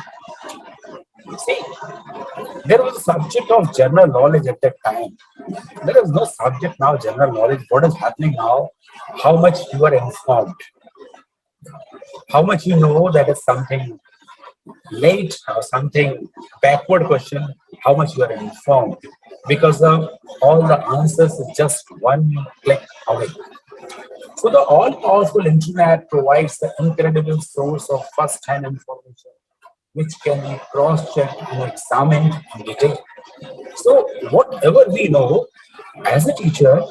You see, there was a subject of general knowledge at that time. There is no subject now, general knowledge. What is happening now? How much you are informed, how much you know that is something late or something backward question, how much you are informed because of all the answers is just one click away. So the all-powerful internet provides the incredible source of first-hand information which can be cross-checked and examined in detail. So whatever we know as a teacher,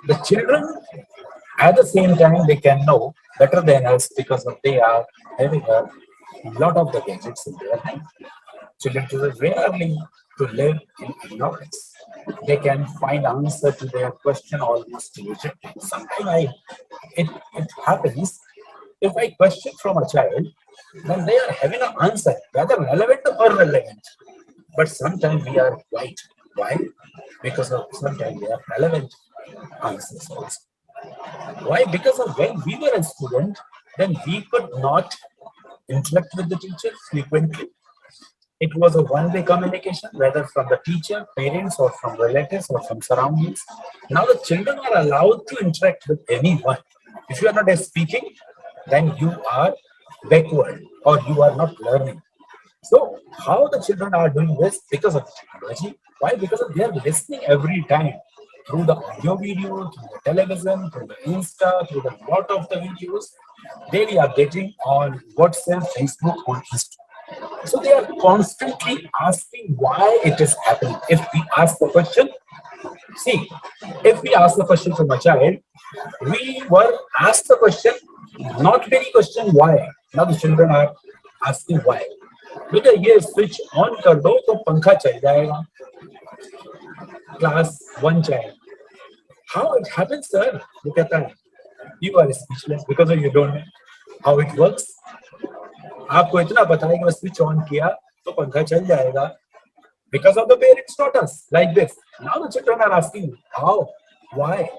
the children at the same time they can know better than us because of they are having a lot of the gadgets in their hand. Children today rarely to live in ignorance. They can find answer to their question almost immediately. Sometimes it happens if I question from a child, then they are having an answer, whether relevant or irrelevant. But sometimes we are right. Why? Because of sometimes they are relevant answers also. Why? Because of when we were a student, then we could not interact with the teachers frequently. It was a one-way communication, whether from the teacher, parents, or from relatives or from surroundings. Now the children are allowed to interact with anyone. If you are not speaking, then you are backward or you are not learning. So how the children are doing this? Because of technology. Why? Because they are listening every time through the audio video, through the television, through the Insta, through the lot of the videos. They are getting on WhatsApp, Facebook, on Insta. So they are constantly asking why it is happening. If we ask the question, See, if we ask the question from a child, we were asked the question, not very question why. Now the children are asking why. बेटा ये switch on कर दो तो पंखा चल जाएगा. Class 1 child. How it happens, sir? Look at that. You are speechless because you don't know how it works. आपको इतना पता है कि मैं स्विच ऑन किया तो पंखा चल जाएगा. Because of the parents taught us like this. Now the children are asking how, why.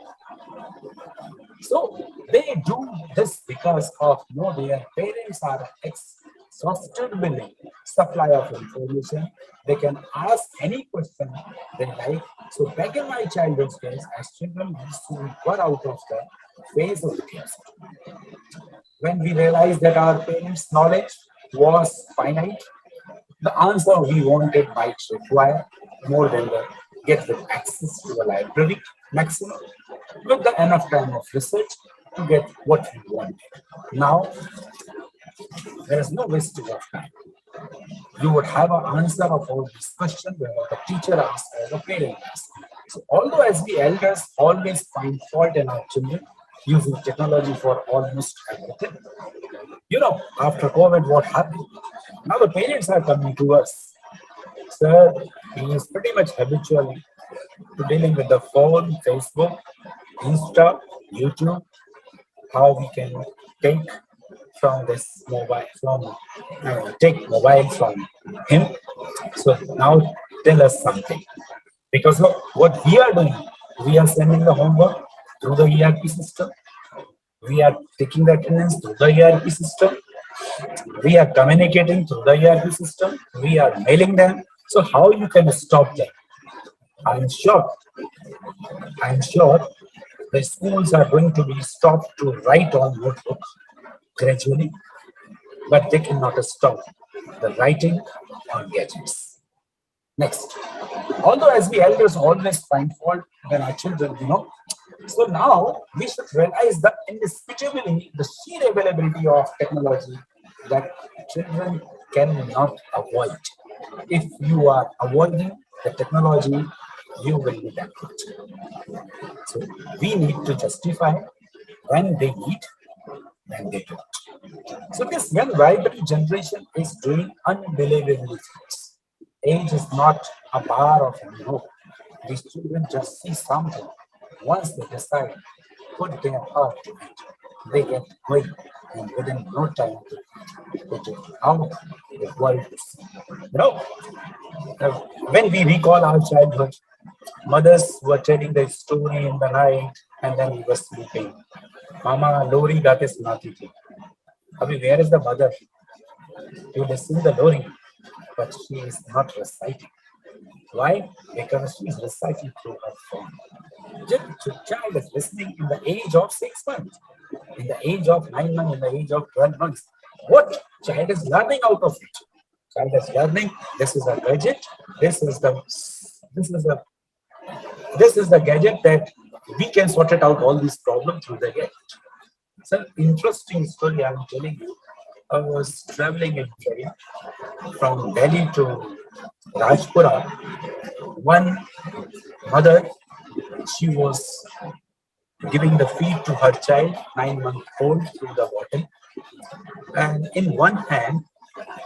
So they do this because of their parents are exhausted willing supply of information. They can ask any question they like. So back in my childhood days, as children used to were out of the phase of curiosity. When we realized that our parents' knowledge was finite, the answer we wanted might require more than the get with access to the library maximum with the enough time of research to get what we wanted. Now there is no wastage of time. You would have an answer of all these questions whether the teacher asks or the parent asks. So although as we elders always find fault in our children using technology for almost everything, after COVID, what happened? Now the parents are coming to us. Sir, he is pretty much habitual to dealing with the phone, Facebook, Insta, YouTube, how we can take from this mobile, take mobile from him. So now tell us something. Because of what we are doing, we are sending the homework through the ERP system. We are taking the attendance through the ERP system. We are communicating through the ERP system. We are mailing them. So how you can stop them? I'm sure. I'm sure the schools are going to be stopped to write on notebooks gradually, but they cannot stop the writing on gadgets. Next, although as we elders always find fault when our children, so now we should realize the indisputability, the sheer availability of technology that children cannot avoid. If you are avoiding the technology, you will be damaged. So we need to justify when they need, when they don't. So this young vibrant generation is doing unbelievable things. Age is not a bar of hope. These children just see something. Once they decide, put their heart to it, they get going, and within no time they put it out the world to see. When we recall our childhood, mothers were telling the story in the night, and then we were sleeping. Mama Lori gaate sunati thi. Abhi, where is the mother? You listen the Lori, but she is not reciting. Why? Because she is reciting through her phone. The child is listening in the age of 6 months, in the age of 9 months, in the age of 12 months. What child is learning out of it? Child is learning. This is a gadget. This is a this is the gadget that we can sort it out all these problems through the gadget. It's an interesting story I'm telling you. I was traveling in train from Delhi to Rajpura. One mother, she was giving the feed to her child, 9 month old, through the bottle. And in one hand,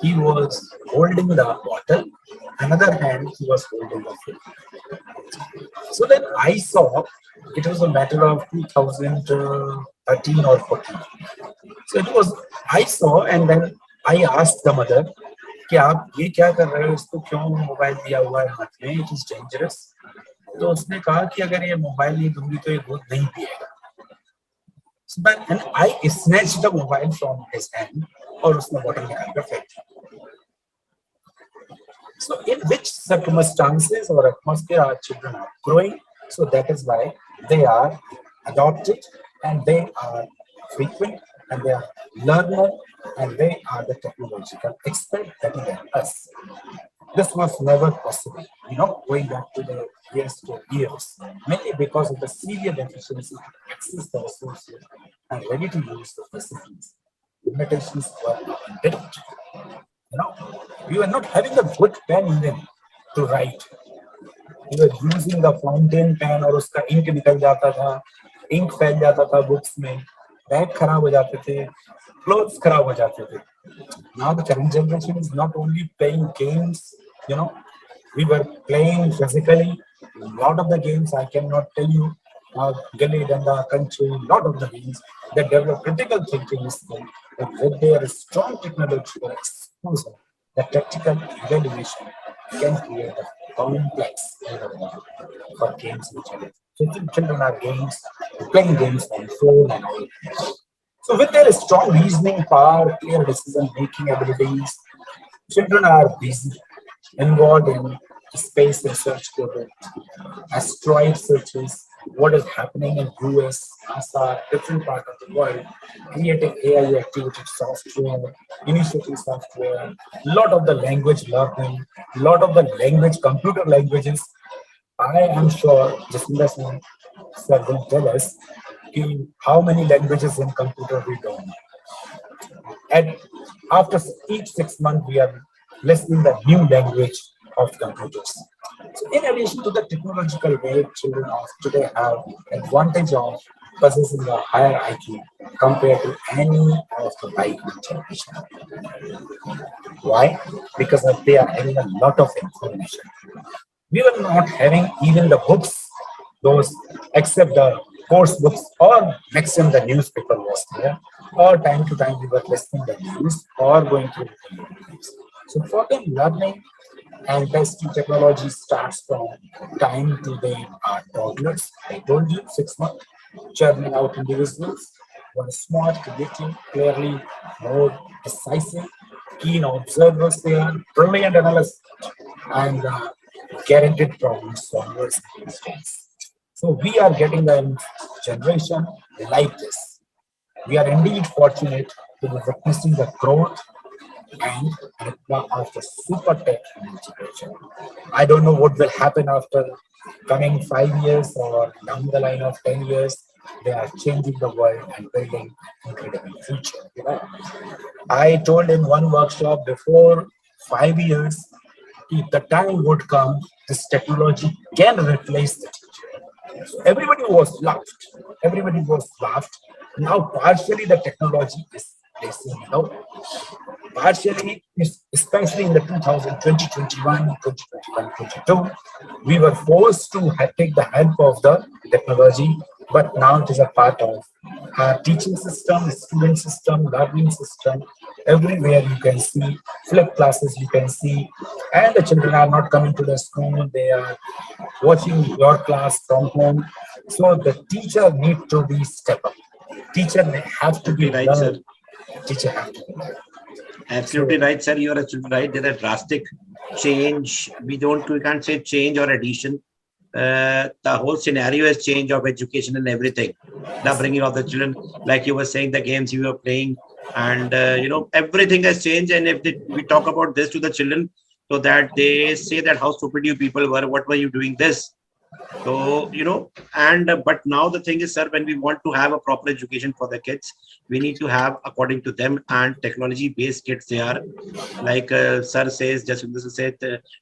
he was holding the bottle, another hand, he was holding the feed. So then I saw it was a matter of 2013 or 14. So it was, I saw, and then I asked the mother, कि आप ये क्या कर रहे हो, इसको क्यों mobile दिया हुआ है हाथ में, इट इज डेंजरस. तो उसने कहा कि अगर ये मोबाइल नहीं दूंगी तो ये दूध नहीं पिएगा. And I snatched the mobile from his hand और उसने bottle निकाल कर फेंक दिया. So in which circumstances or atmosphere our children are growing, so that is why they are adopted and they are frequent and they are learner and they are the technological expert better than us. This was never possible, going back to the years, mainly because of the severe deficiency to access the resources and ready to use the facilities. Limitations were inbuilt. We were not having a good pen even to write. We were using the fountain pen और उसका ink निकल जाता था, ink फैल जाता था books में, bag खराब हो जाते थे, clothes खराब हो जाते थे. Now the current generation is not only playing games, you know, we were playing physically. A lot of the games I cannot tell you. Gully Danda, country, lot of the games that develop critical thinking skill, but with their strong technological exposure, the tactical evaluation can create a complex environment for games and challenges. So children are games, playing games on phone and all. So with their strong reasoning power, clear decision making abilities, children are busy, involved in space research projects, asteroid searches, what is happening in US, NASA, different part of the world, creating AI activity software, initiative software, lot of the language learning, lot of the language, computer languages. I am sure Jacinda sir will tell us how many languages in computer we don't know. And after each 6 months, we are listening the new language of computers. So in addition to the technological way, children of today have advantage of possessing a higher IQ compared to any of the bygone generation. Why? Because they are having a lot of information. We were not having even the books, those except the course books, or maximum the newspaper was there, or time to time we were listening the news or going through the news. So for them, learning and testing technology starts from time to they are toddlers. I told you 6 months, churning out individuals were smart, creative, clearly more decisive, keen observers they are, brilliant analysts, and guaranteed problem solvers these days. So we are getting a generation like this. We are indeed fortunate to be witnessing the growth and of the super tech generation. I don't know what will happen after coming 5 years or down the line of 10 years. They are changing the world and building incredible future. I told in one workshop before 5 years, if the time would come, this technology can replace the teacher. So everybody was laughed. Everybody was laughed. Now partially the technology is replacing, partially, especially in the 2020, 21, 22, we were forced to take the help of the technology, but now it is a part of our teaching system, student system, learning system. Everywhere you can see flip classes, you can see, and the children are not coming to the school, they are watching your class from home. So the teacher need to be step up. Teacher may have to be Absolutely right, sir. learned. Teacher have to be learned. Absolutely right, sir. You are absolutely right. There's a drastic change. We can't say change or addition. The whole scenario has changed of education and everything. The bringing of the children, like you were saying, the games you were playing, and everything has changed. And if we talk about this to the children, so that they say that how stupid you people were, what were you doing this? So, and but now the thing is, sir, when we want to have a proper education for the kids, we need to have, according to them, and technology-based kids. They are like sir says, just this is said,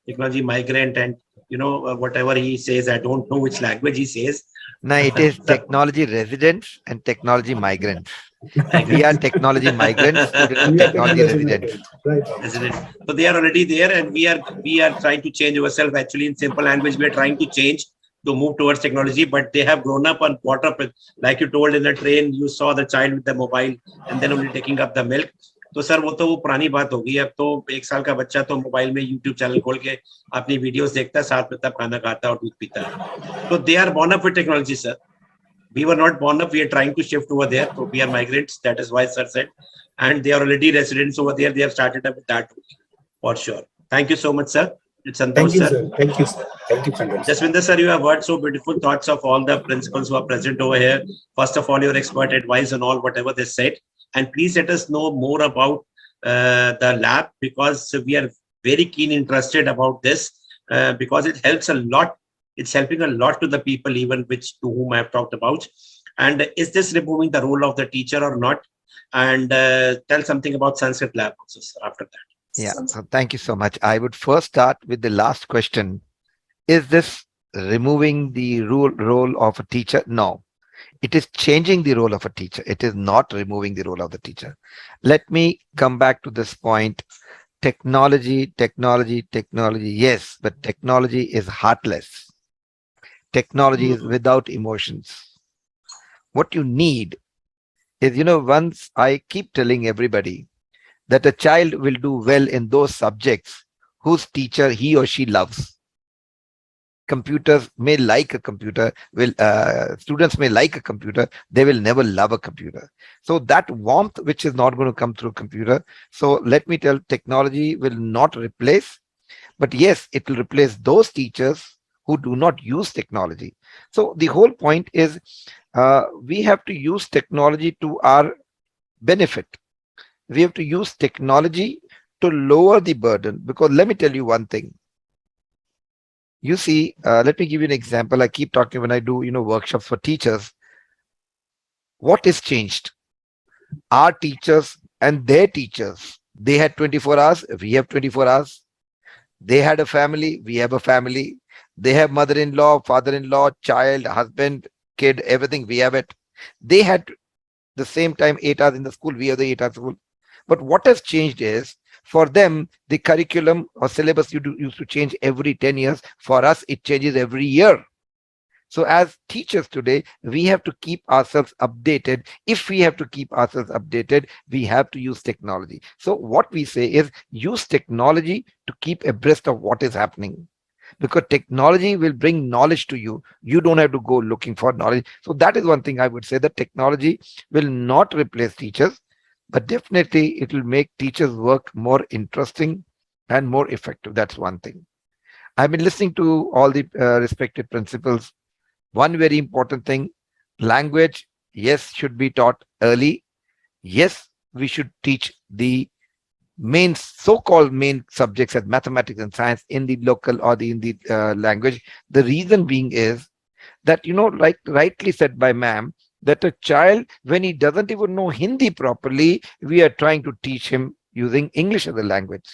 technology migrant, and whatever he says, I don't know which language he says. Now it is Sir, technology residents and technology migrants. We are migrants. technology migrants, students are We are technology technology residents. migrant. Right. Resident. So they are already there, and we are trying to change ourselves. Actually, in simple language, we are trying to change to move towards technology. But they have grown up and brought up with, like you told in the train, you saw the child with the mobile and then only taking up the milk. तो sir वो पुरानी बात होगी. अब तो 1 साल का बच्चा तो मोबाइल में यूट्यूब चैनल खोल के अपनी वीडियोस देखता है, साथ में तब खाना खाता है और दूध पीता है. तो they are born up with technology, sir. We were not born up. We are trying to shift over there. So we are migrants. That is why sir said, and they are already residents over there. They have started up with that for sure. Thank you so much, sir. It's Thank Santosh, you, sir. sir. Thank you, sir. Thank you, Chandra. Jaswinder, sir, you have heard so beautiful thoughts of all the principals who are present over here. First of all, your expert advice on all whatever they said. And please let us know more about the lab, because we are very keen interested about this, because it helps a lot. It's helping a lot to the people, even which to whom I have talked about. And is this removing the role of the teacher or not? And tell something about Sanskrit lab also, sir, after that. Yeah, so thank you so much. I would first start with the last question. Is this removing the role of a teacher? No, it is changing the role of a teacher. It is not removing the role of the teacher. Let me come back to this point. Technology. Yes, but technology is heartless. Technology is without emotions. What you need is, once I keep telling everybody that a child will do well in those subjects whose teacher he or she loves. Computers may like a computer, will students may like a computer, they will never love a computer. So that warmth which is not going to come through computer. So let me tell, technology will not replace, but yes, it will replace those teachers who do not use technology. So the whole point is we have to use technology to our benefit. We have to use technology to lower the burden, because let me tell you one thing. You see, let me give you an example. I keep talking when I do workshops for teachers. What is changed? Our teachers and their teachers, they had 24 hours, we have 24 hours. They had a family, we have a family. They have mother-in-law, father-in-law, child, husband, kid, everything, we have it. They had the same time 8 hours in the school, we have the 8 hours school. But what has changed is, for them, the curriculum or syllabus used to change every 10 years. For us, it changes every year. So as teachers today, we have to keep ourselves updated. If we have to keep ourselves updated, we have to use technology. So what we say is use technology to keep abreast of what is happening, because technology will bring knowledge to you. You don't have to go looking for knowledge. So that is one thing I would say, that technology will not replace teachers, but definitely it will make teachers work more interesting and more effective. That's one thing. I've been listening to all the respected principals. One very important thing, language, yes, should be taught early. Yes, we should teach the main so-called main subjects as mathematics and science in the local or in the language. The reason being is that, like rightly said by ma'am, that a child, when he doesn't even know Hindi properly, we are trying to teach him using English as a language.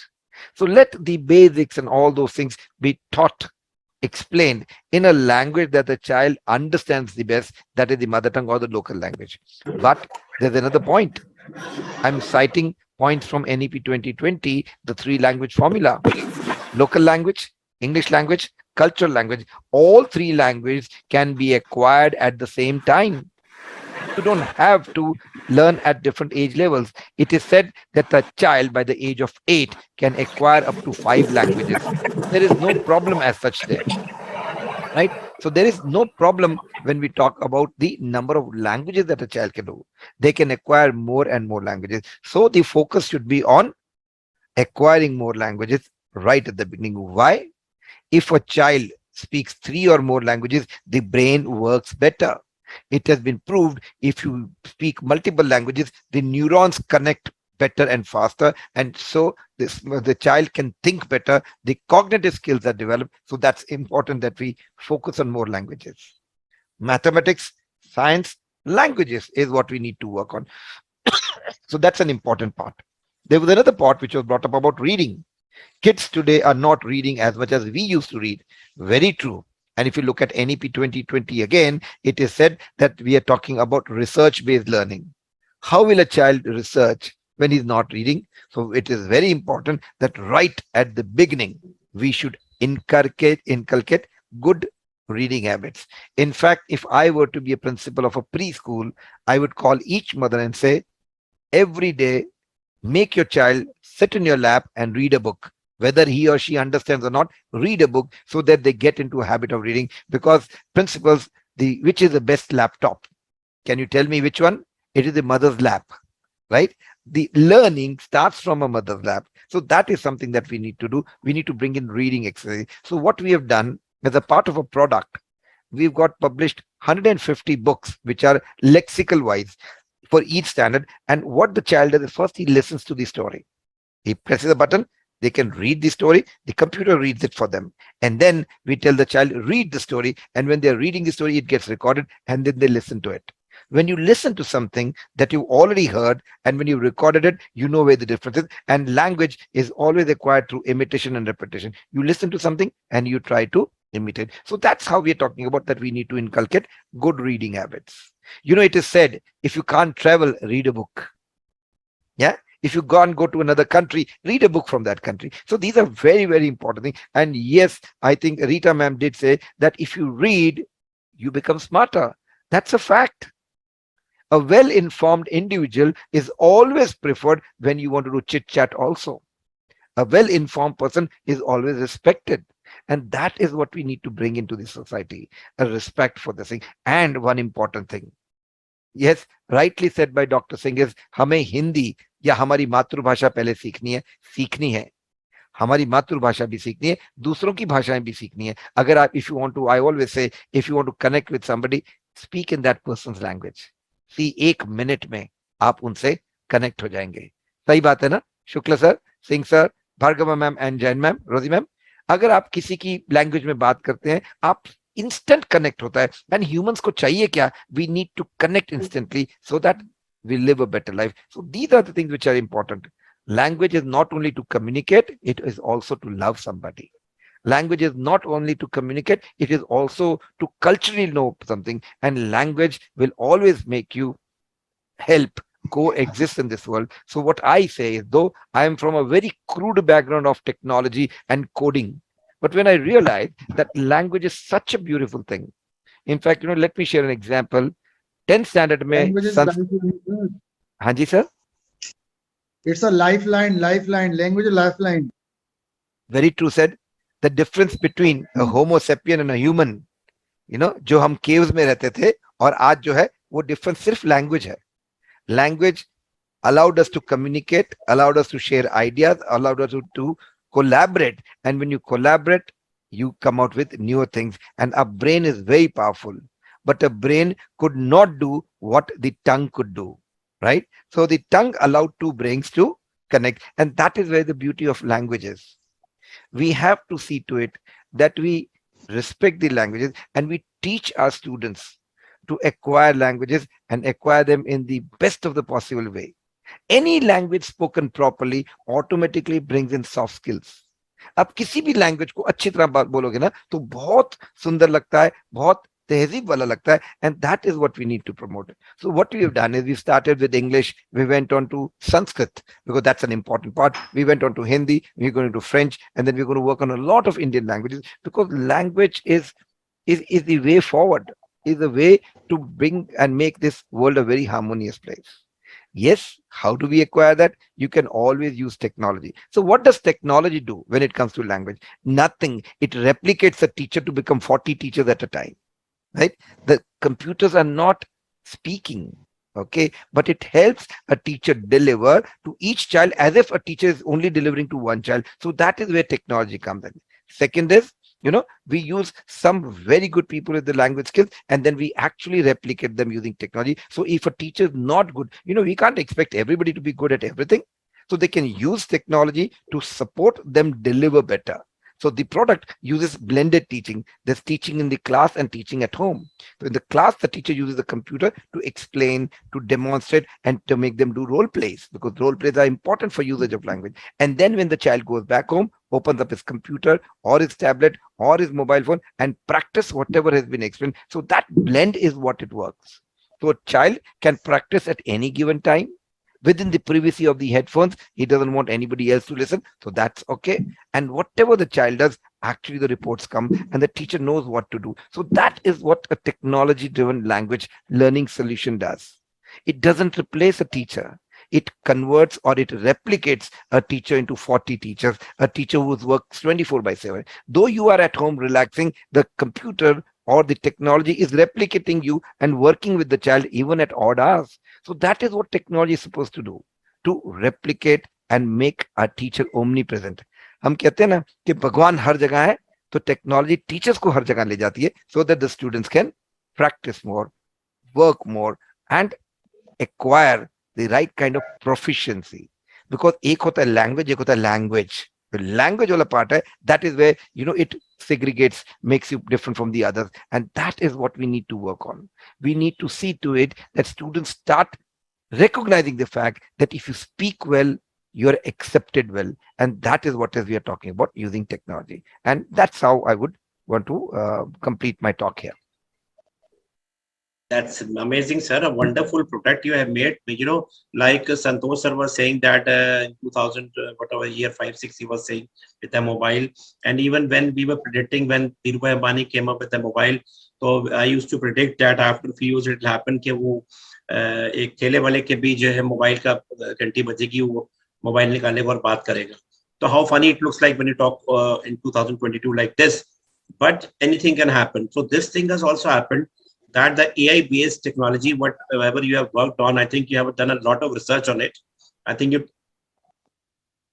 So let the basics and all those things be taught, explained in a language that the child understands the best, that is the mother tongue or the local language. But there's another point. I'm citing points from NEP 2020, the three language formula: local language, English language, cultural language. All three languages can be acquired at the same time. You don't have to learn at different age levels. It is said that a child by the age of 8 can acquire up to 5 languages. There is no problem as such there, right? So there is no problem when we talk about the number of languages that a child can do. They can acquire more and more languages. So the focus should be on acquiring more languages right at the beginning. Why? If a child speaks 3 or more languages, the brain works better. It has been proved if you speak multiple languages, the neurons connect better and faster. And so the child can think better. The cognitive skills are developed. So that's important that we focus on more languages. Mathematics, science, languages is what we need to work on. So that's an important part. There was another part which was brought up about reading. Kids today are not reading as much as we used to read. Very true. And if you look at NEP 2020 again, it is said that we are talking about research based learning. How will a child research when he's not reading? So it is very important that right at the beginning, we should inculcate good reading habits. In fact, if I were to be a principal of a preschool, I would call each mother and say, every day, make your child sit in your lap and read a book. Whether he or she understands or not, read a book so that they get into a habit of reading. Because principals, which is the best laptop? Can you tell me which one? It is the mother's lap, right? The learning starts from a mother's lap. So that is something that we need to do. We need to bring in reading exercise. So what we have done as a part of a product, we've got published 150 books, which are lexical wise for each standard. And what the child does is, first he listens to the story. He presses a button, they can read the story, the computer reads it for them. And then we tell the child, read the story. And when they're reading the story, it gets recorded and then they listen to it. When you listen to something that you already heard and when you recorded it, you know where the difference is. And language is always acquired through imitation and repetition. You listen to something and you try to imitate. So that's how we are talking about that we need to inculcate good reading habits. It is said, if you can't travel, read a book. Yeah. If you go to another country, read a book from that country. So these are very, very important things. And yes, I think Rita ma'am did say that if you read, you become smarter. That's a fact. A well informed individual is always preferred when you want to do chit chat also. A well informed person is always respected. And that is what we need to bring into the society, a respect for this thing. And one important thing, yes, rightly said by Dr. Singh, is हमें हिंदी या हमारी मातृभाषा पहले सीखनी है हमारी मातृभाषा भी सीखनी है दूसरों की भाषाएं भी सीखनी है अगर आप if you want to I always say if you want to connect with somebody speak in that person's language see 1 minute में आप उनसे कनेक्ट हो जाएंगे सही बात है ना Shukla sir Singh sir Bhargava ma'am and Jain ma'am रोजी मैम अगर आप किसी की लैंग्वेज में बात करते हैं आप इंस्टेंट कनेक्ट होता है एंड ह्यूमंस को चाहिए क्या we need to connect instantly so that we live a better life. So these are the things which are important. Language is not only to communicate, it is also to love somebody. Language is not only to communicate, it is also to culturally know something. And language will always make you help coexist in this world. So what I say is, though I am from a very crude background of technology and coding, but when I realized that language is such a beautiful thing. In fact, let me share an example. 10th standard में Language is lifeline, sir. हाँ जी sir It's a lifeline, lifeline. Language is lifeline. very true said the difference between a homo sapien and a human जो हम caves में रहते थे और आज जो है वो difference सिर्फ language है language allowed us to communicate allowed us to share ideas allowed us to collaborate and when you collaborate you come out with newer things and our brain is very powerful but a brain could not do what the tongue could do right so the tongue allowed two brains to connect and that is where the beauty of language is we have to see to it that we respect the languages and we teach our students to acquire languages and acquire them in the best of the possible way any language spoken properly automatically brings in soft skills आप किसी भी language को अच्छी तरह बोलोगे ना तो बहुत सुंदर लगता है बहुत तहजीब वाला लगता है and that is what we need to promote so what we have done is we started with English we went on to Sanskrit because that's an important part we went on to Hindi we're going to French and then we're going to work on a lot of Indian languages because language is the way forward is the way to bring and make this world a very harmonious place yes how do we acquire that you can always use technology so what does technology do when it comes to language nothing it replicates a teacher to become 40 teachers at a time right the computers are not speaking okay but it helps a teacher deliver to each child as if a teacher is only delivering to one child so that is where technology comes in second is we use some very good people with the language skills and then we actually replicate them using technology so if a teacher is not good we can't expect everybody to be good at everything so they can use technology to support them deliver better so the product uses blended teaching. There's teaching in the class and teaching at home. So in the class, the teacher uses the computer to explain, to demonstrate, and to make them do role plays because role plays are important for usage of language. And then when the child goes back home, opens up his computer or his tablet or his mobile phone and practice whatever has been explained. So that blend is what it works. So a child can practice at any given time within the privacy of the headphones. He doesn't want anybody else to listen. So that's okay. And whatever the child does, actually the reports come and the teacher knows what to do. So that is what a technology driven language learning solution does. It doesn't replace a teacher. It converts or it replicates a teacher into 40 teachers, a teacher who works 24/7. Though you are at home relaxing, the computer or the technology is replicating you and working with the child even at odd hours. So that is what technology is supposed to do, to replicate and make a teacher omnipresent. हम कहते हैं ना कि भगवान हर जगह है तो technology teachers को हर जगह ले जाती है so that the students can practice more, work more and acquire the right kind of proficiency. Because एक होता है language, एक होता है language. The language वाला part है, that is where it segregates, makes you different from the others, and that is what we need to work on. We need to see to it that students start recognizing the fact that if you speak well, you're accepted well, and that is what we are talking about using technology, and that's how I would want to complete my talk here. That's amazing, sir. A wonderful product you have made. Like Santosh sir was saying that in 2000, whatever year, 5, 6, he was saying with the mobile. And even when we were predicting, when Dhirubhai Ambani came up with the mobile, so I used to predict that after a few years it will happen कि वो एक ठेले वाले के भी जो है mobile का घंटी बजेगी, वो मोबाइल निकालेगा और बात करेगा. So how funny it looks like when you talk in 2022 like this, but anything can happen. So this thing has also happened, that the AI-based technology, whatever you have worked on, I think you have done a lot of research on it. I think you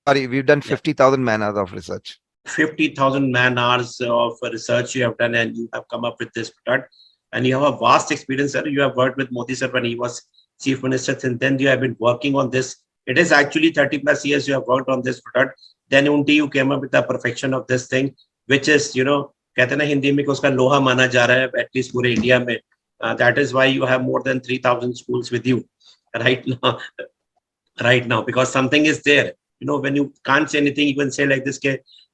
Sorry, we've done Yeah. 50,000 man hours of research. 50,000 man hours of research you have done, and you have come up with this product. And you have a vast experience, sir. You have worked with Modi sir when he was chief minister. Since then, you have been working on this. It is actually 30 plus years you have worked on this product. Then only you came up with the perfection of this thing, which is, कहते हैं ना हिंदी में कि उसका लोहा माना जा रहा है, एटलीस्ट पूरे इंडिया में. That is why you have more than 3,000 schools with you right now. Right now, because something is there. When you can't say anything, you can say like this,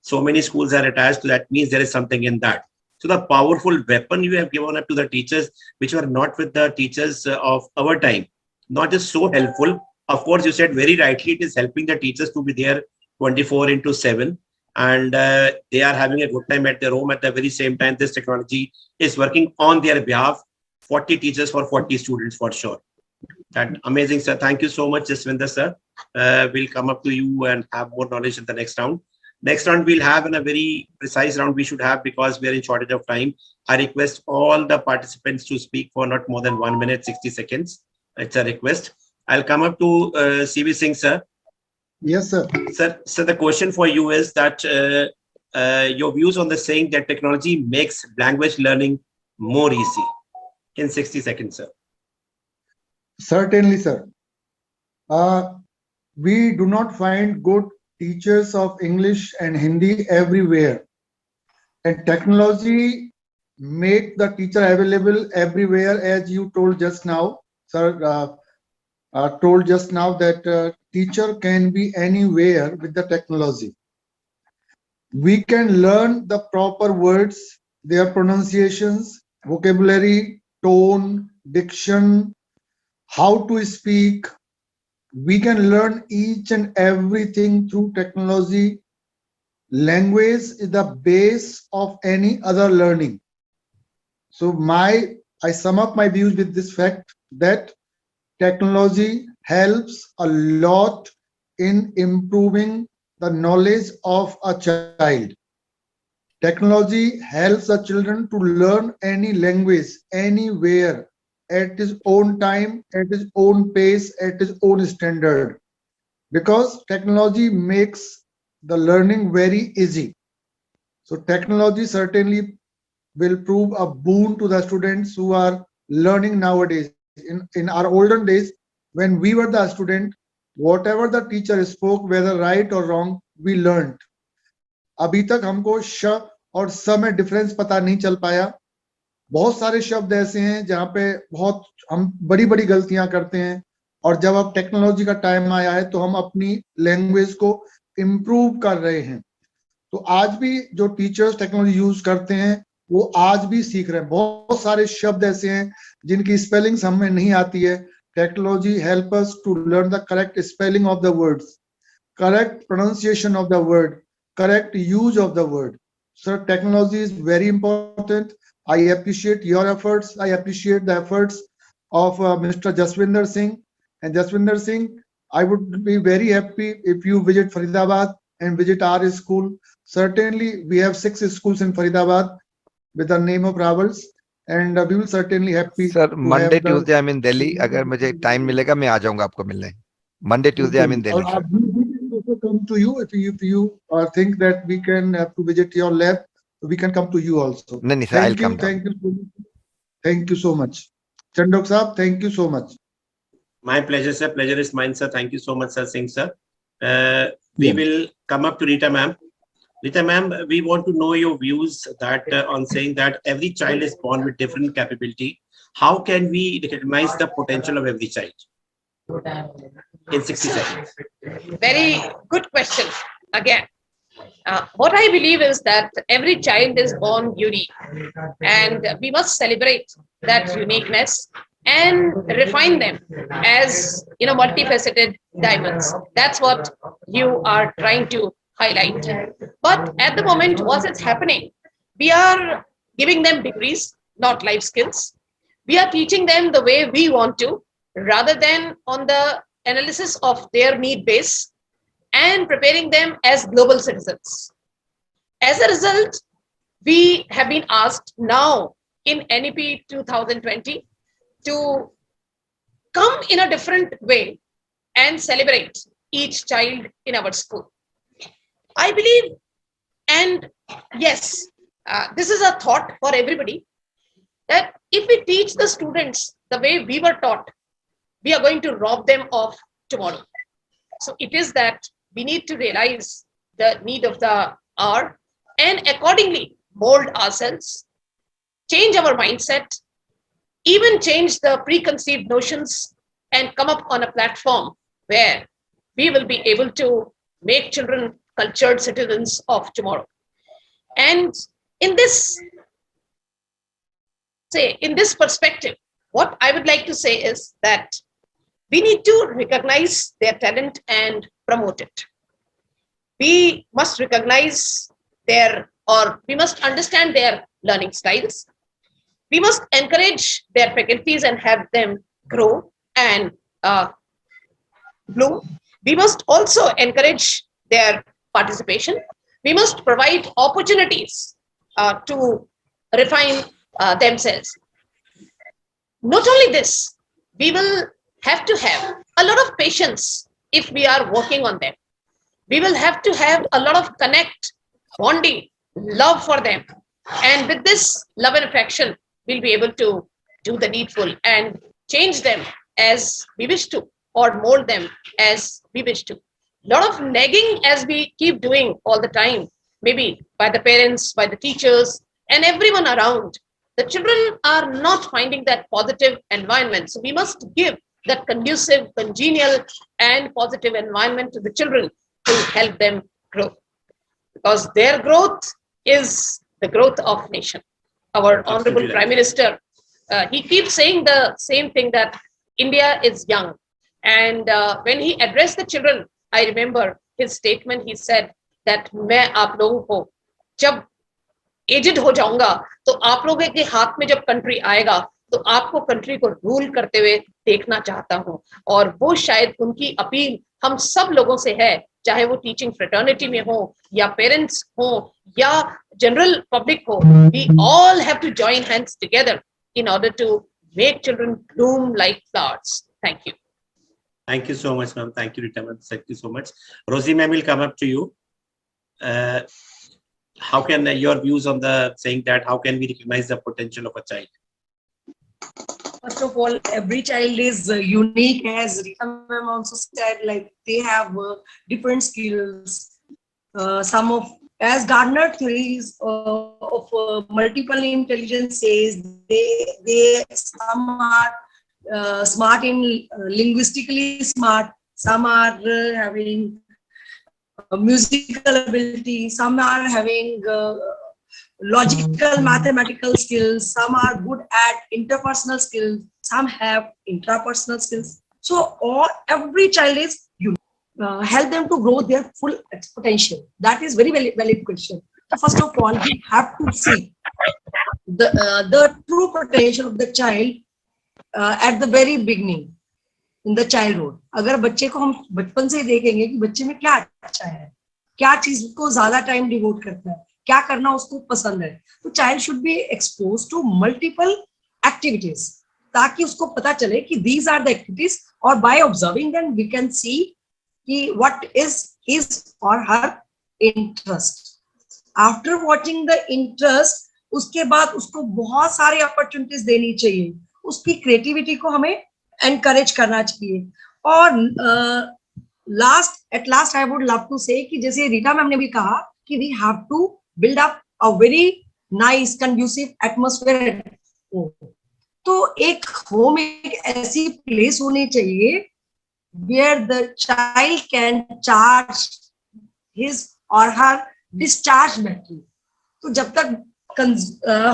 so many schools are attached to that, means there is something in that. So the powerful weapon you have given up to the teachers, which were not with the teachers of our time, not just so helpful. Of course, you said very rightly, it is helping the teachers to be there 24/7, and they are having a good time at their home. At the very same time, this technology is working on their behalf. 40 teachers for 40 students for sure. That amazing, sir. Thank you so much, Jaswinder sir. We'll come up to you and have more knowledge in the next round. Next round, we'll have in a very precise round we should have, because we are in shortage of time. I request all the participants to speak for not more than 1 minute, 60 seconds. It's a request. I'll come up to CV Singh, sir. Yes, sir. Sir, the question for you is that your views on the saying that technology makes language learning more easy in 60 seconds, sir. Certainly, sir. We do not find good teachers of English and Hindi everywhere. And technology make the teacher available everywhere, as you told just now, sir. Told just now that teacher can be anywhere with the technology. We can learn the proper words, their pronunciations, vocabulary, tone, diction, how to speak. We can learn each and everything through technology. Language is the base of any other learning. So I sum up my views with this fact that technology helps a lot in improving the knowledge of a child. Technology helps the children to learn any language anywhere at his own time, at his own pace, at his own standard. Because technology makes the learning very easy. So technology certainly will prove a boon to the students who are learning nowadays. In our olden days, when we were the student, whatever the teacher spoke, whether right or wrong, we learned. अभी तक हमको श और स में difference पता नहीं चल पाया. बहुत सारे शब्द ऐसे हैं जहाँ पे बहुत हम बड़ी बड़ी गलतियां करते हैं, और जब अब टेक्नोलॉजी का टाइम आया है तो हम अपनी लैंग्वेज को इम्प्रूव कर रहे हैं. तो आज भी जो टीचर्स टेक्नोलॉजी यूज करते हैं वो आज भी सीख रहे हैं. बहुत सारे शब्द ऐसे हैं जिनकी स्पेलिंग्स हमें नहीं आती है. Technology help us to learn the correct spelling of the words, correct pronunciation of the word, correct use of the word. So technology is very important. I appreciate your efforts. I appreciate the efforts of Mr. Jaswinder Singh. And Jaswinder Singh, I would be very happy if you visit Faridabad and visit our school. Certainly, we have 6 schools in Faridabad with the name of Ravels, and we will certainly happy. Sir, to Monday, have the- Tuesday I'm in Delhi. अगर मुझे time मिलेगा मैं आ जाऊंगा आपको मिलने. Monday, Tuesday I'm in Delhi, sir. We can also come to you if you think that we can have to visit your lab. We can come to you also. नहीं sir, I'll come down. Thank you so much. Chandok Saab, thank you so much. My pleasure, sir. Pleasure is mine, sir. Thank you so much, sir Singh, sir. We will come up to Rita ma'am. Rita ma'am, we want to know your views that on saying that every child is born with different capability. How can we recognize the potential of every child? In 60 seconds. Very good question again. What I believe is that every child is born unique, and we must celebrate that uniqueness and refine them as multifaceted diamonds. That's what you are trying to highlight. But at the moment, what is happening? We are giving them degrees, not life skills. We are teaching them the way we want to, rather than on the analysis of their need base and preparing them as global citizens. As a result, we have been asked now in NEP 2020 to come in a different way and celebrate each child in our school. I believe, and yes, this is a thought for everybody, that if we teach the students the way we were taught, we are going to rob them of tomorrow. So it is that we need to realize the need of the hour and accordingly mold ourselves, change our mindset, even change the preconceived notions, and come up on a platform where we will be able to make children cultured citizens of tomorrow. And in this, in this perspective, what I would like to say is that we need to recognize their talent and promote it. We must recognize we must understand their learning styles. We must encourage their faculties and have them grow and bloom. We must also encourage their participation. We must provide opportunities to refine themselves. Not only this, we will have to have a lot of patience if we are working on them. We will have to have a lot of connect, bonding, love for them. And with this love and affection, we'll be able to do the needful and change them as we wish to, or mold them as we wish to. A lot of nagging as we keep doing all the time, maybe by the parents, by the teachers, and everyone around. The children are not finding that positive environment. So we must give that conducive, congenial, and positive environment to the children to help them grow. Because their growth is the growth of nation. Our Honorable Prime Minister, he keeps saying the same thing, that India is young. And when he addressed the children, I remember his statement, he said that मैं आप लोगों को जब aged हो जाऊंगा तो आप लोगों के हाथ में जब कंट्री आएगा तो आपको कंट्री को रूल करते हुए देखना चाहता हूं. और वो शायद उनकी अपील हम सब लोगों से है, चाहे वो टीचिंग फ्रेटर्निटी में हो या पेरेंट्स हो या जनरल पब्लिक हो. We all have to join hands together in order to make children bloom like flowers. Thank you. Thank you so much, ma'am. Thank you, Rita ma'am. Thank you so much. Rosie ma'am will come up to you. How can your views on the saying that how can we recognize the potential of a child? First of all, every child is unique, as Rita ma'am also said, like they have different skills. Some of, as Gardner theories of multiple intelligence says, they some are smart in linguistically smart, some are having musical ability, some are having logical mathematical skills, some are good at interpersonal skills, some have intrapersonal skills. So every child is unique. Help them to grow their full potential. That is very valid question. So first of all, we have to see the true potential of the child at the very beginning, in the childhood. अगर बच्चे को हम बचपन से देखेंगे कि बच्चे में क्या अच्छा है, क्या चीज को ज्यादा टाइम डिवोट करता है, क्या करना उसको पसंद है, तो child should be expose to multiple activities, ताकि उसको पता चले कि दीज आर द एक्टिविटीज, और by observing them we can see कि व्हाट इज हिज और her interest. After watching the interest, उसके बाद उसको बहुत सारी अपॉर्चुनिटीज देनी चाहिए, उसकी क्रिएटिविटी को हमें एनकरेज करना चाहिए. और at last I would love to say कि जैसे रीटा मैम ने भी कहा कि we have to build up a very nice conducive atmosphere. तो एक होम एक ऐसी प्लेस होनी चाहिए where the child can charge his or her discharge battery. तो जब तक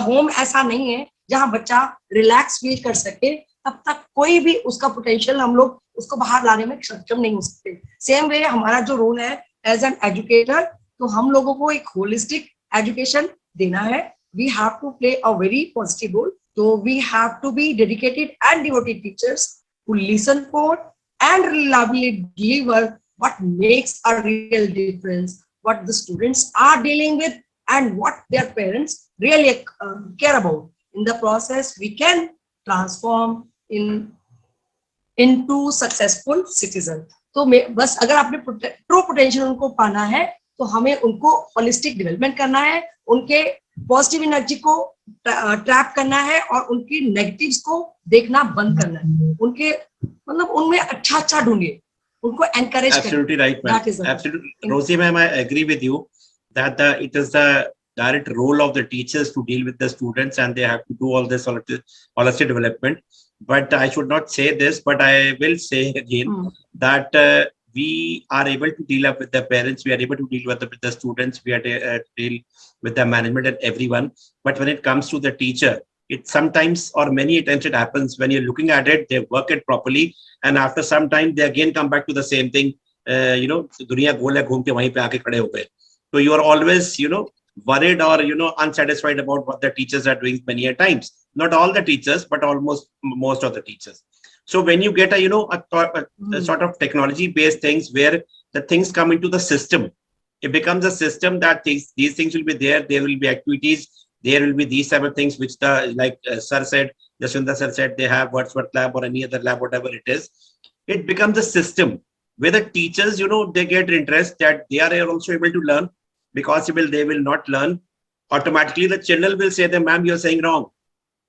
होम ऐसा नहीं है जहां बच्चा रिलैक्स फील कर सके, तब तक कोई भी उसका पोटेंशियल हम लोग उसको बाहर लाने में सक्षम नहीं हो सकते। सेम वे हमारा जो रोल है एज एन एजुकेटर, तो हम लोगों को एक होलिस्टिक एजुकेशन देना है। We have to play a very positive role, so we have to be dedicated and devoted teachers who listen for and reliably deliver what makes a real difference, what the students are dealing with and what their parents really care about. In the process, we can transform into successful citizen. तो बस अगर आपने true potential उनको पाना है, तो हमें उनको होलिस्टिक डेवलपमेंट करना है, उनके पॉजिटिव एनर्जी को ट्रैप करना है और उनकी नेगेटिव्स को देखना बंद करना है। उनके मतलब उनमें अच्छा अच्छा ढूंढिए, उनको एनकरेज करें। Absolutely right, ma'am. Absolutely, Rosie, ma'am, I agree with you that it is the direct role of the teachers to deal with the students, and they have to do all this holistic development. But I should not say this, but I will say again that we are able to deal up with the parents, we are able to deal with the students, we are deal with the management and everyone. But when it comes to the teacher, it sometimes or many times it happens when you're looking at it, they work it properly, and after some time they again come back to the same thing. दुनिया गोल है, घूम के वहीं पे आके खड़े हो गए. So you are always, worried or, unsatisfied about what the teachers are doing many a times. Not all the teachers, but almost most of the teachers. So when you get a sort of technology based things where the things come into the system, it becomes a system that these things will be there. There will be activities. There will be these type of things which sir said, Jaswinda sir said, they have Wordsworth lab or any other lab, whatever it is. It becomes a system where the teachers, they get interest that they are also able to learn, because they will not learn. Automatically, the children will say that, ma'am, you're saying wrong.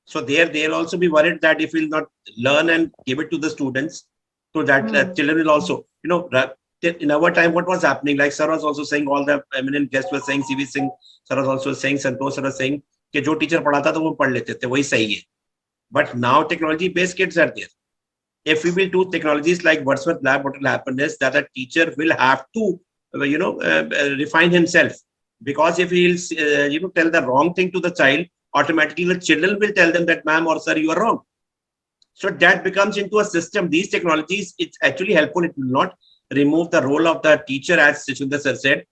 So they'll also be worried that if we'll not learn and give it to the students, so that children will also, in our time, what was happening? Like sir was also saying, all the eminent guests were saying, CV Singh sir was also saying, Santosh sir was saying, कि जो teacher पढ़ाता था वो पढ़ लेते थे, वही सही है. But now technology-based kids are there. If we will do technologies like Wordsworth Lab, what will happen is that a teacher will have to, refine himself, because if he'll, tell the wrong thing to the child, automatically the children will tell them that, ma'am or sir, you are wrong. So that becomes into a system. These technologies, it's actually helpful. It will not remove the role of the teacher, as Sishunda sir said,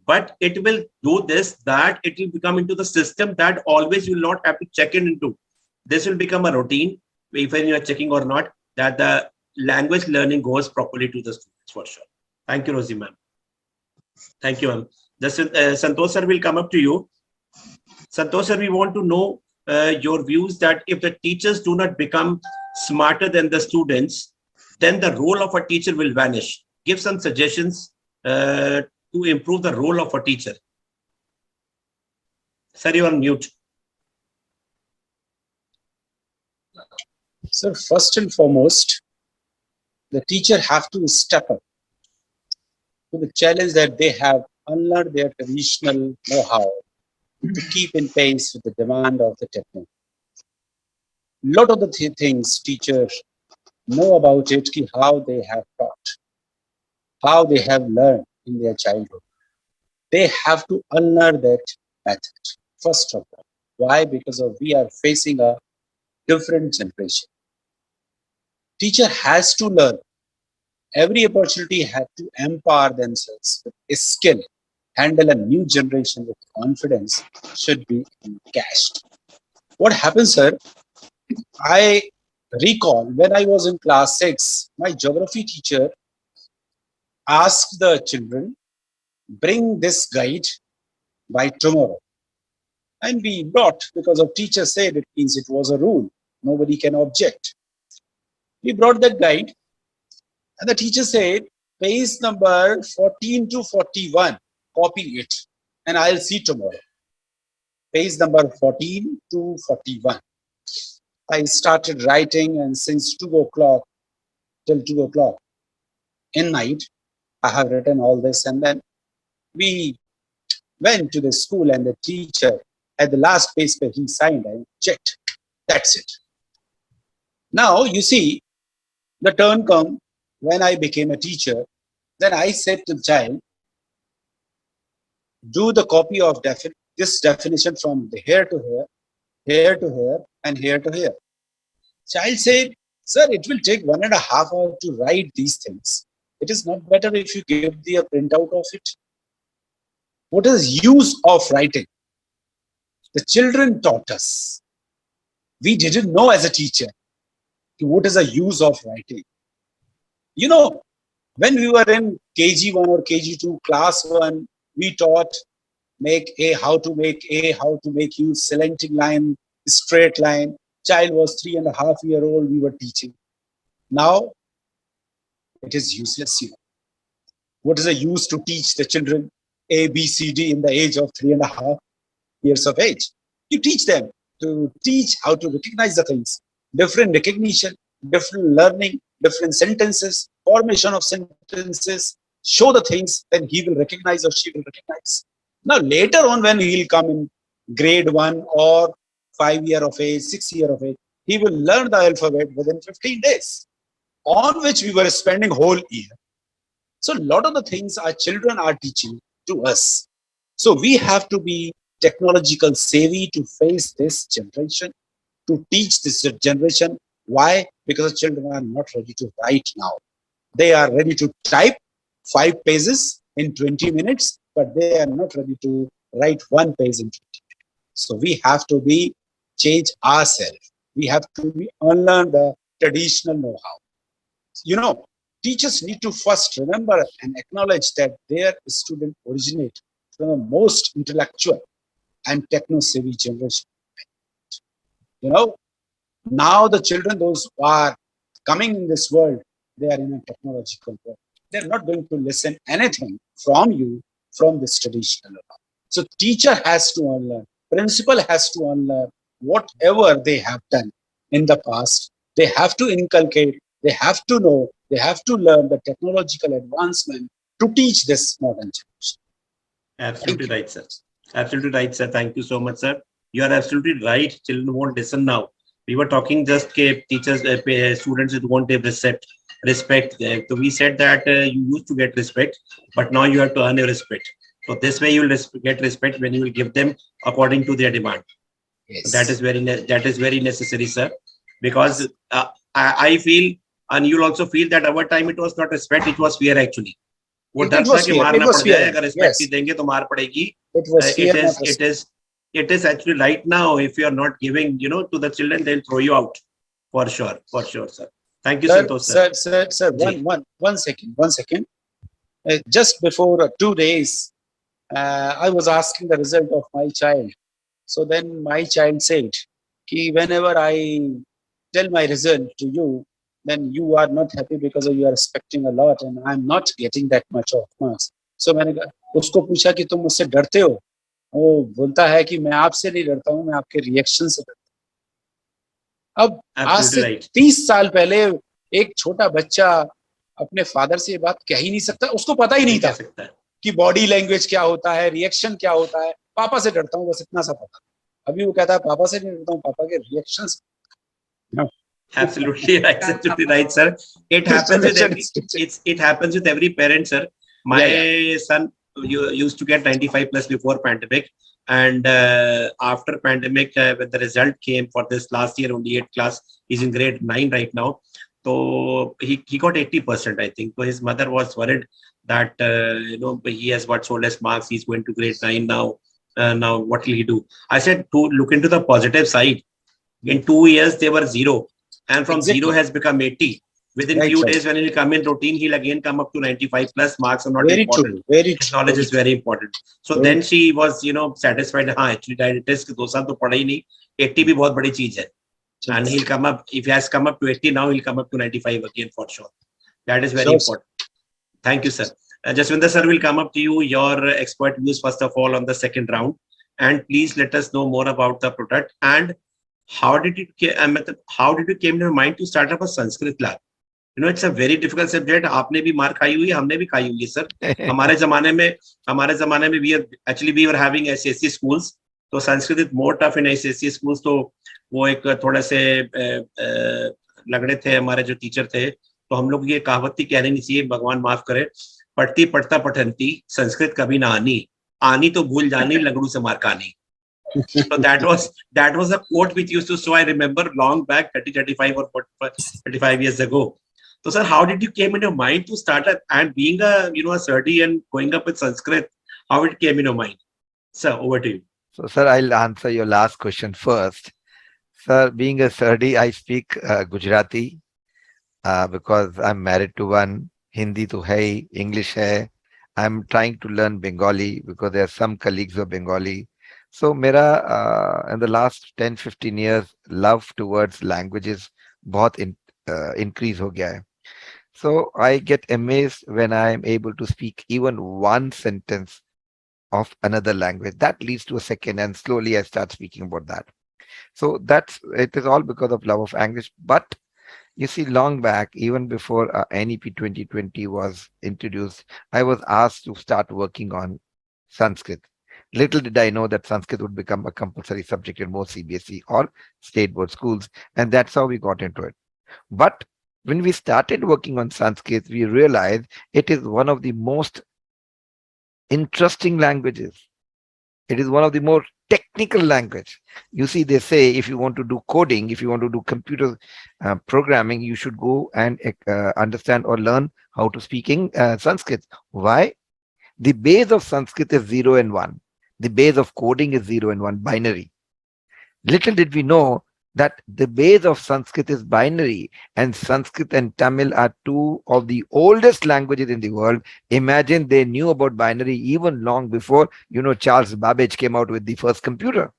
but it will do this, that it will become into the system that always you will not have to check in into. This will become a routine, even you are checking or not, that the language learning goes properly to the students for sure. Thank you, Rosie ma'am. Thank you, ma'am. Santosh sir will come up to you. Santosh sir, we want to know your views that if the teachers do not become smarter than the students, then the role of a teacher will vanish. Give some suggestions to improve the role of a teacher. Sir, you are on mute. So first and foremost, the teacher have to step up to the challenge that they have unlearned their traditional know-how to keep in pace with the demand of the technology. Lot of the things teachers know about it, how they have taught, how they have learned in their childhood. They have to unlearn that method, first of all. Why? Because we are facing a different generation. Teacher has to learn. Every opportunity has to empower themselves with a skill. Handle a new generation with confidence should be encashed. What happens, sir? I recall when I was in class 6, my geography teacher asked the children, bring this guide by tomorrow. And we brought, because of teacher said it means it was a rule. Nobody can object. We brought that guide, and the teacher said, page number 14 to 41, copy it, and I'll see tomorrow. Page number 14 to 41. I started writing, and since 2 o'clock till 2 o'clock in night, I have written all this, and then we went to the school, and the teacher at the last page where he signed and checked. That's it. Now you see, the turn come when I became a teacher. Then I said to the child, do the copy of this definition from the here to here, here to here, and here to here. Child said, sir, it will take 1.5 hours to write these things. It is not better if you give the a printout of it. What is use of writing? The children taught us. We didn't know as a teacher what is the use of writing. You know, when we were in KG1 or KG2, class 1, we taught how to make use slanting line, straight line. Child was 3.5 years old, we were teaching. Now, it is useless. You know. What is the use to teach the children A, B, C, D in the age of 3.5 years of age? You teach them to teach how to recognize the things, different recognition, different learning, different sentences, formation of sentences, show the things, then he will recognize or she will recognize. Now, later on, when he'll come in grade 1 or 5 years of age, 6 years of age, he will learn the alphabet within 15 days, on which we were spending whole year. So, a lot of the things our children are teaching to us. So, we have to be technological savvy to face this generation, to teach this generation. Why? Because the children are not ready to write now. They are ready to type 5 pages in 20 minutes, but they are not ready to write 1 page in 20 minutes. So we have to change ourselves. We have to unlearn the traditional know-how. You know, teachers need to first remember and acknowledge that their students originate from the most intellectual and techno-savvy generation. You know, now the children, those who are coming in this world, they are in a technological world. They're not going to listen anything from you from this traditional law. So teacher has to unlearn, principal has to unlearn whatever they have done in the past. They have to inculcate, they have to know, they have to learn the technological advancement to teach this modern generation. Absolutely right, sir. Absolutely right, sir. Thank you so much, sir. You are absolutely right. Children won't listen now. We were talking just teachers, students won't have respect. So we said that you used to get respect, but now you have to earn your respect. So this way you will get respect when you will give them according to their demand. Yes. That is very necessary, sir. Because I feel, and you'll also feel that our time it was not respect, it was fear actually. वो डर था कि मारना पड़ जाए अगर respect नहीं देंगे तो मार पड़ेगी. It is actually right now, if you are not giving, to the children, they'll throw you out for sure, sir. Thank you, Santosh, sir. Sir, one second. Just before 2 days, I was asking the result of my child. So then my child said, "Ki whenever I tell my result to you, then you are not happy because you are expecting a lot and I'm not getting that much of marks." So मैंने उसको पूछा कि तुम मुझसे डरते हो? वो बोलता है कि मैं आपसे नहीं डरता हूँ, मैं आपके रिएक्शन से डरता हूँ। अब आज से 30 साल पहले एक छोटा बच्चा अपने फादर से ये बात कह ही नहीं सकता, उसको पता ही नहीं था कि बॉडी लैंग्वेज क्या होता है, रिएक्शन क्या होता है। पापा से डरता हूँ, बस इतना सा पता। अभी वो कहता है पापा से नहीं डरता हूँ, पापा के रिएक्शन से। Absolutely right, sir. It happens with every parent, sir. My son used to get 95 plus before pandemic, and after pandemic, when the result came for this last year, only 8th class, he's in grade 9 right now. So he got 80%, I think. So his mother was worried that he has got so less marks. He's going to grade 9 now. Now what will he do? I said to look into the positive side. In 2 years, they were 0. And from 0 has become 80. Within few days, when he'll come in routine, he'll again come up to 95 plus. Marks are not very important. His knowledge is very important. So then she was, satisfied. Actually, it is 2 साल तो पढ़ा ही नहीं. 80 भी बहुत बड़ी चीज है. And he'll come up. If he has come up to 80 now, he'll come up to 95 again for sure. That is very important. Thank you, sir. Jaswinder sir will come up to you. Your expert views first of all on the second round, and please let us know more about the product and how did you came to your mind to start up a Sanskrit lab? It's a very difficult subject. आपने भी मार खाई हुई है, हमने भी खाई हुई है, sir. हमारे जमाने में we were having SSC schools. तो Sanskrit is more tough in SSC schools. तो वो एक थोड़े से लगड़े थे हमारे जो टीचर थे. तो हम लोग ये कहावत थी कहने नहीं चाहिए, भगवान माफ करे. पढ़ती पढ़ता पठंती संस्कृत कभी ना आनी. आनी तो भूल जानी लगड़ू से मार खानी. So that was a quote which used to so I remember long back 30 35 or 45, 35 years ago. So sir, how did you came in your mind to start and being a a Surdi and going up with Sanskrit, how it came in your mind? Sir, over to you. So, sir, I'll answer your last question first. Sir, being a Sardi, I speak Gujarati because I'm married to one. Hindi to hai, English hai. I'm trying to learn Bengali because there are some colleagues who are Bengali. So, mera in the last 10, 15 years, love towards languages बहुत increase हो गया है. So, I get amazed when I am able to speak even one sentence of another language. That leads to a second, and slowly I start speaking about that. So that's it is all because of love of English. But you see, long back, even before NEP 2020 was introduced, I was asked to start working on Sanskrit. Little did I know that Sanskrit would become a compulsory subject in most CBSE or state board schools, and that's how we got into it. But when we started working on Sanskrit, we realized it is one of the most interesting languages. It is one of the more technical language. You see, they say if you want to do coding, if you want to do computer programming, you should go and understand or learn how to speak in Sanskrit. Why? The base of Sanskrit is 0 and 1. The base of coding is 0 and 1, binary. Little did we know that the base of Sanskrit is binary, and Sanskrit and Tamil are two of the oldest languages in the world. Imagine they knew about binary even long before, Charles Babbage came out with the first computer,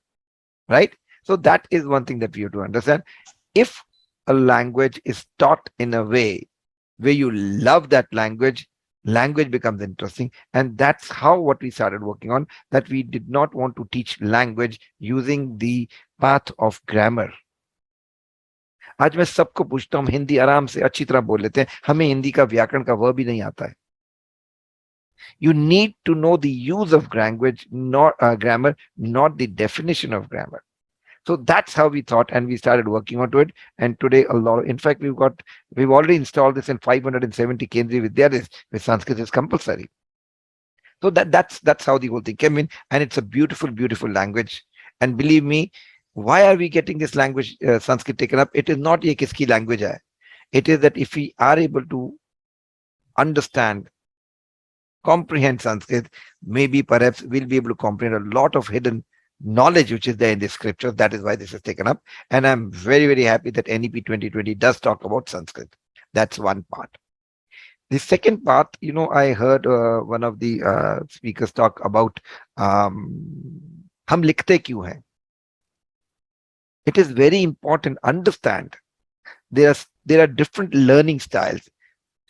right? So that is one thing that we have to understand. If a language is taught in a way where you love that language becomes interesting. And that's how what we started working on, that we did not want to teach language using the path of grammar. आज मैं सबको पूछता हूँ, हिंदी आराम से अच्छी तरह बोल लेते हैं, हमें हिंदी का व्याकरण का वर्ब भी नहीं आता है. You need to know the use of language, not grammar, not the definition of grammar. So that's how we thought, and we started working onto it. And today, in fact, we've already installed this in 570 Kendriya Vidyalayas, where Sanskrit is compulsory. So that's how the whole thing came in, and it's a beautiful, beautiful language. And believe me, why are we getting this language Sanskrit taken up? It is not ye kiski language hai. It is that if we are able to understand, comprehend Sanskrit, maybe perhaps we'll be able to comprehend a lot of hidden knowledge which is there in the scriptures. That is why this is taken up. And I'm very, very happy that NEP 2020 does talk about Sanskrit. That's one part. The second part, I heard one of the speakers talk about हम लिखते क्यों हैं. It is very important to understand there are different learning styles.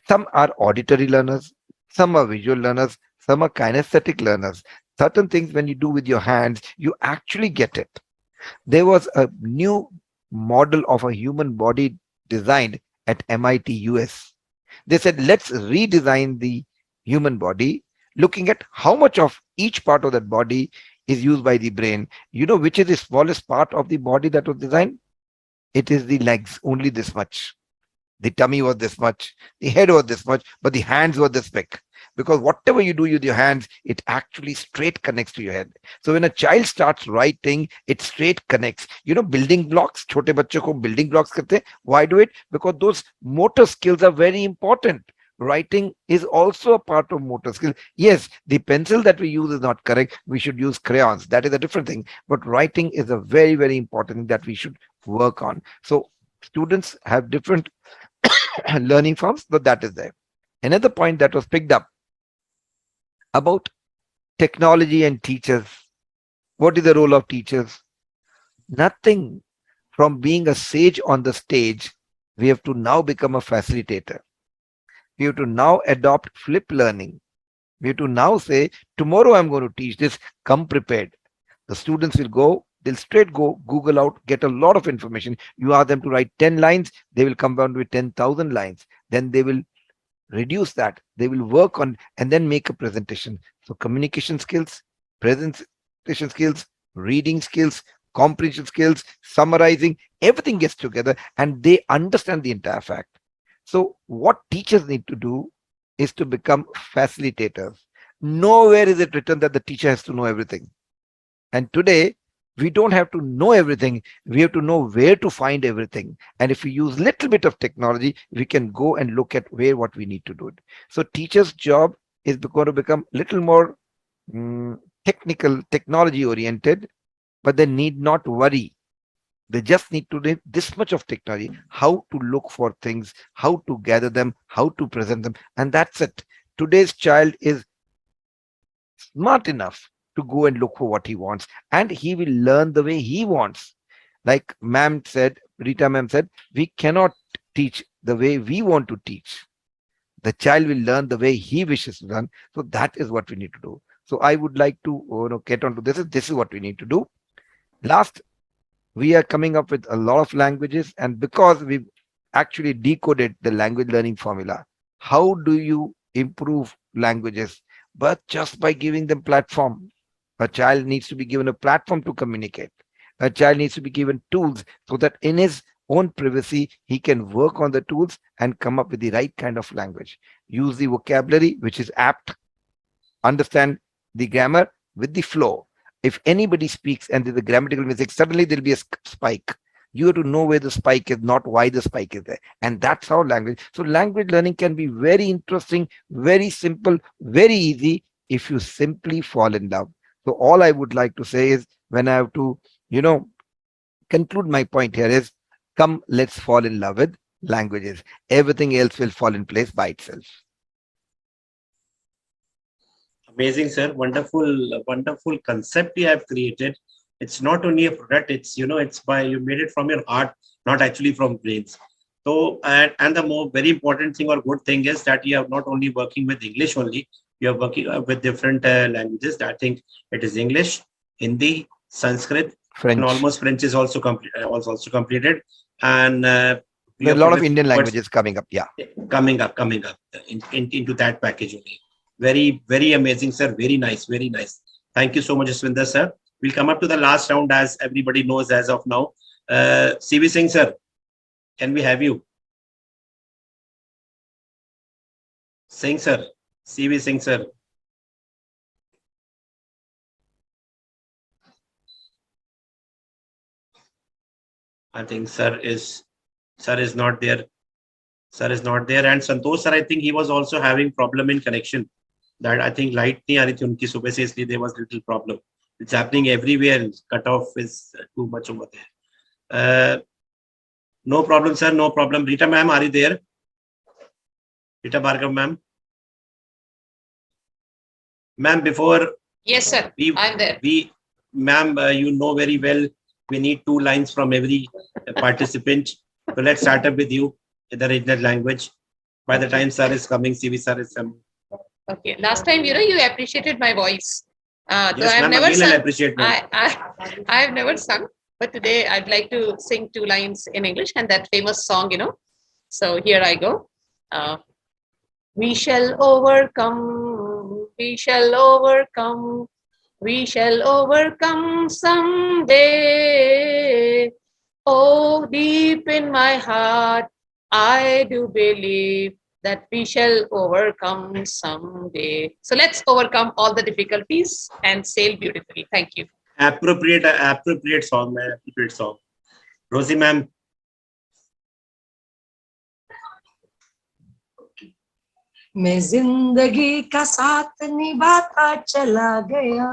Some are auditory learners, some are visual learners, some are kinesthetic learners. Certain things when you do with your hands, you actually get it. There was a new model of a human body designed at MIT US. They said, let's redesign the human body, looking at how much of each part of that body is used by the brain. You know which is the smallest part of the body that was designed? It is the legs, only this much. The tummy was this much, the head was this much, but the hands were this big. Because whatever you do with your hands, it actually straight connects to your head. So when a child starts writing, it straight connects. Building blocks, छोटे बच्चों को building blocks करते हैं. Why do it? Because those motor skills are very important. Writing is also a part of motor skill. Yes, the pencil that we use is not correct. We should use crayons. That is a different thing. But writing is a very, very important thing that we should work on. So students have different learning forms, but that is there. Another point that was picked up about technology and teachers. What is the role of teachers? Nothing. From being a sage on the stage, we have to now become a facilitator. We have to now adopt flip learning. We have to now say, tomorrow I'm going to teach this, come prepared. The students will go, they'll straight go Google out, get a lot of information. You ask them to write 10 lines, they will come down with 10,000 lines. Then they will reduce that. They will work on and then make a presentation. So communication skills, presentation skills, reading skills, comprehension skills, summarizing, everything gets together and they understand the entire fact. So what teachers need to do is to become facilitators. Nowhere is it written that the teacher has to know everything. And today, we don't have to know everything. We have to know where to find everything. And if we use little bit of technology, we can go and look at where what we need to do it. So teacher's job is going to become little more technical, technology oriented, but they need not worry. They just need to know this much of technology, how to look for things, how to gather them, how to present them. And that's it. Today's child is smart enough to go and look for what he wants, and he will learn the way he wants. Like ma'am said, Rita ma'am said, we cannot teach the way we want to teach. The child will learn the way he wishes to learn. So that is what we need to do. So I would like to get on to this. This is what we need to do. Last, we are coming up with a lot of languages, and because we've actually decoded the language learning formula, how do you improve languages? But just by giving them platform. A child needs to be given a platform to communicate. A child needs to be given tools so that in his own privacy he can work on the tools and come up with the right kind of language. Use the vocabulary which is apt, understand the grammar with the flow. If anybody speaks and there's a grammatical mistake, suddenly there'll be a spike. You have to know where the spike is, not why the spike is there. And that's how language. So language learning can be very interesting, very simple, very easy if you simply fall in love. So all I would like to say is, when I have to, conclude my point here is, come, let's fall in love with languages. Everything else will fall in place by itself. Amazing, sir. Wonderful, wonderful concept you have created. It's not only a product, it's, it's by, you made it from your heart, not actually from brains. So, and the more very important thing or good thing is that you are not only working with English only, you are working with different languages. I think it is English, Hindi, Sanskrit, French. and almost French is also complete, also completed. And we There are a have lot put of the Indian words languages coming up. Yeah. coming up into that package only. Very, very amazing, sir. Very nice, very nice. Thank you so much, Swinder, sir. We'll come up to the last round, as everybody knows as of now. CV Singh, sir, can we have you? Singh, sir. CV Singh, sir. I think sir is not there. Sir is not there. And Santosh, sir, I think he was also having problem in connection. That I think light nahi aa rahi thi unki subah se, isliye there was little problem. It's happening everywhere. Cut off is too much over there. No problem, sir. No problem. Rita ma'am, are you there? Rita Bhargav ma'am. Ma'am, before Yes, sir. I'm there. Ma'am, you know very well, we need 2 lines from every participant. So let's start up with you in the original language. By the time sir is coming, CV sir is coming. Okay. Last time, you appreciated my voice. Yes, Though I've ma'am, never again, sung. I'll appreciate, ma'am. I've never sung, but today I'd like to sing 2 lines in English and that famous song. So here I go. We shall overcome. We shall overcome. We shall overcome someday. Oh, deep in my heart, I do believe that we shall overcome someday. So let's overcome all the difficulties and sail beautifully. Thank you. Appropriate song, ma'am. Appropriate song. Rosie ma'am. मैं जिंदगी का साथ निभाता चला गया,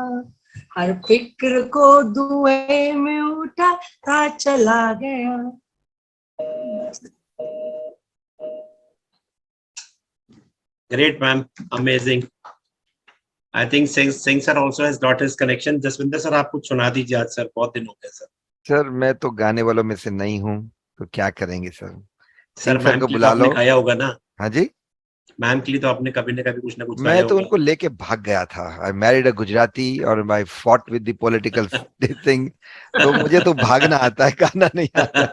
हर फिक्र को दुए में उठाता चला गया. Great, ma'am. Amazing. I think Singh sir also has got his connection. Jaswinder sir, आप कुछ सुना दीजिए आज सर, बहुत दिन हो गए सर. सर मैं तो गाने वालों में से नहीं हूँ, तो क्या करेंगे sir. Sir Singh sir ma'am को के लिए तो बुला आपने लो. खाया होगा ना. हाँ जी. मैम के लिए तो आपने कभी ना कभी कुछ ना कुछ मैं खाया तो होगा. उनको लेके भाग गया था. आई मैरिड अ गुजराती और I fought with the political thing. तो मुझे तो भागना आता है, गाना नहीं आता.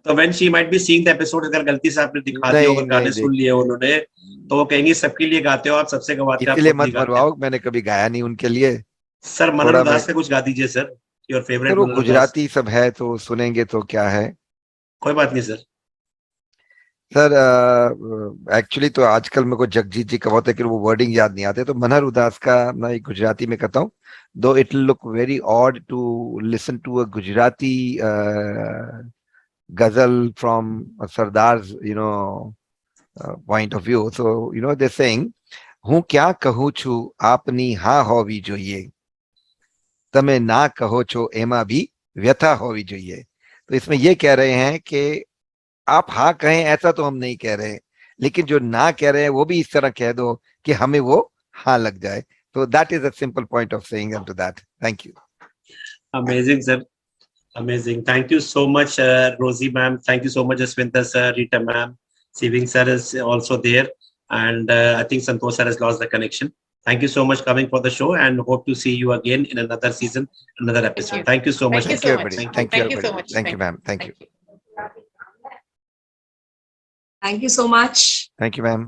तो when she might be seeing the episode, अगर गलती से आपने दिखा दिया होगा, गाने सुन लिए उन्होंने, तो वो कहेंगे सबके लिए गाते हो आप, सबसे गवाते हो आप. इसलिए मत मरवाओ, मैंने कभी गाया नहीं उनके लिए. सर मनोहर दास का कुछ गा दीजिए सर, योर फेवरेट. वो गुजराती सब है तो सुनेंगे तो क्या है. कोई बात नहीं सर. सर एक्चुअली तो आजकल मेरे को जगजीत जी का बहुत है कि वो वर्डिंग याद नहीं आते, तो मनहर उदास का मैं एक गुजराती में कहता हूँ, though it look very odd to listen to a Gujarati ghazal from Sardar's, point of view. So, they're saying, હું ક્યાં કહું છું આપની હા હોવી જોઈએ, તમે ના કહો છો એમાં भी व्यथा होवी જોઈએ. तो इसमें ये कह रहे हैं कि आप हाँ कहें ऐसा तो हम नहीं कह रहे हैं, लेकिन जो ना कह रहे हैं वो भी इस तरह कह दो कि हमें वो हाँ लग जाए. So that is a simple point of saying unto that. Thank you. Amazing, sir. Amazing. Thank you so much, Rosie ma'am. Thank you so much, Aswinta sir, Rita ma'am. Siving sir is also there. And I think Santosh sir has lost the connection. Thank you so much coming for the show and hope to see you again in another season, another episode. Thank you so much. Thank you Thank so you, much. everybody. Thank you. Thank you, Thank you so everybody. much. Thank you, ma'am. Thank you. Thank you so much. Thank you, ma'am.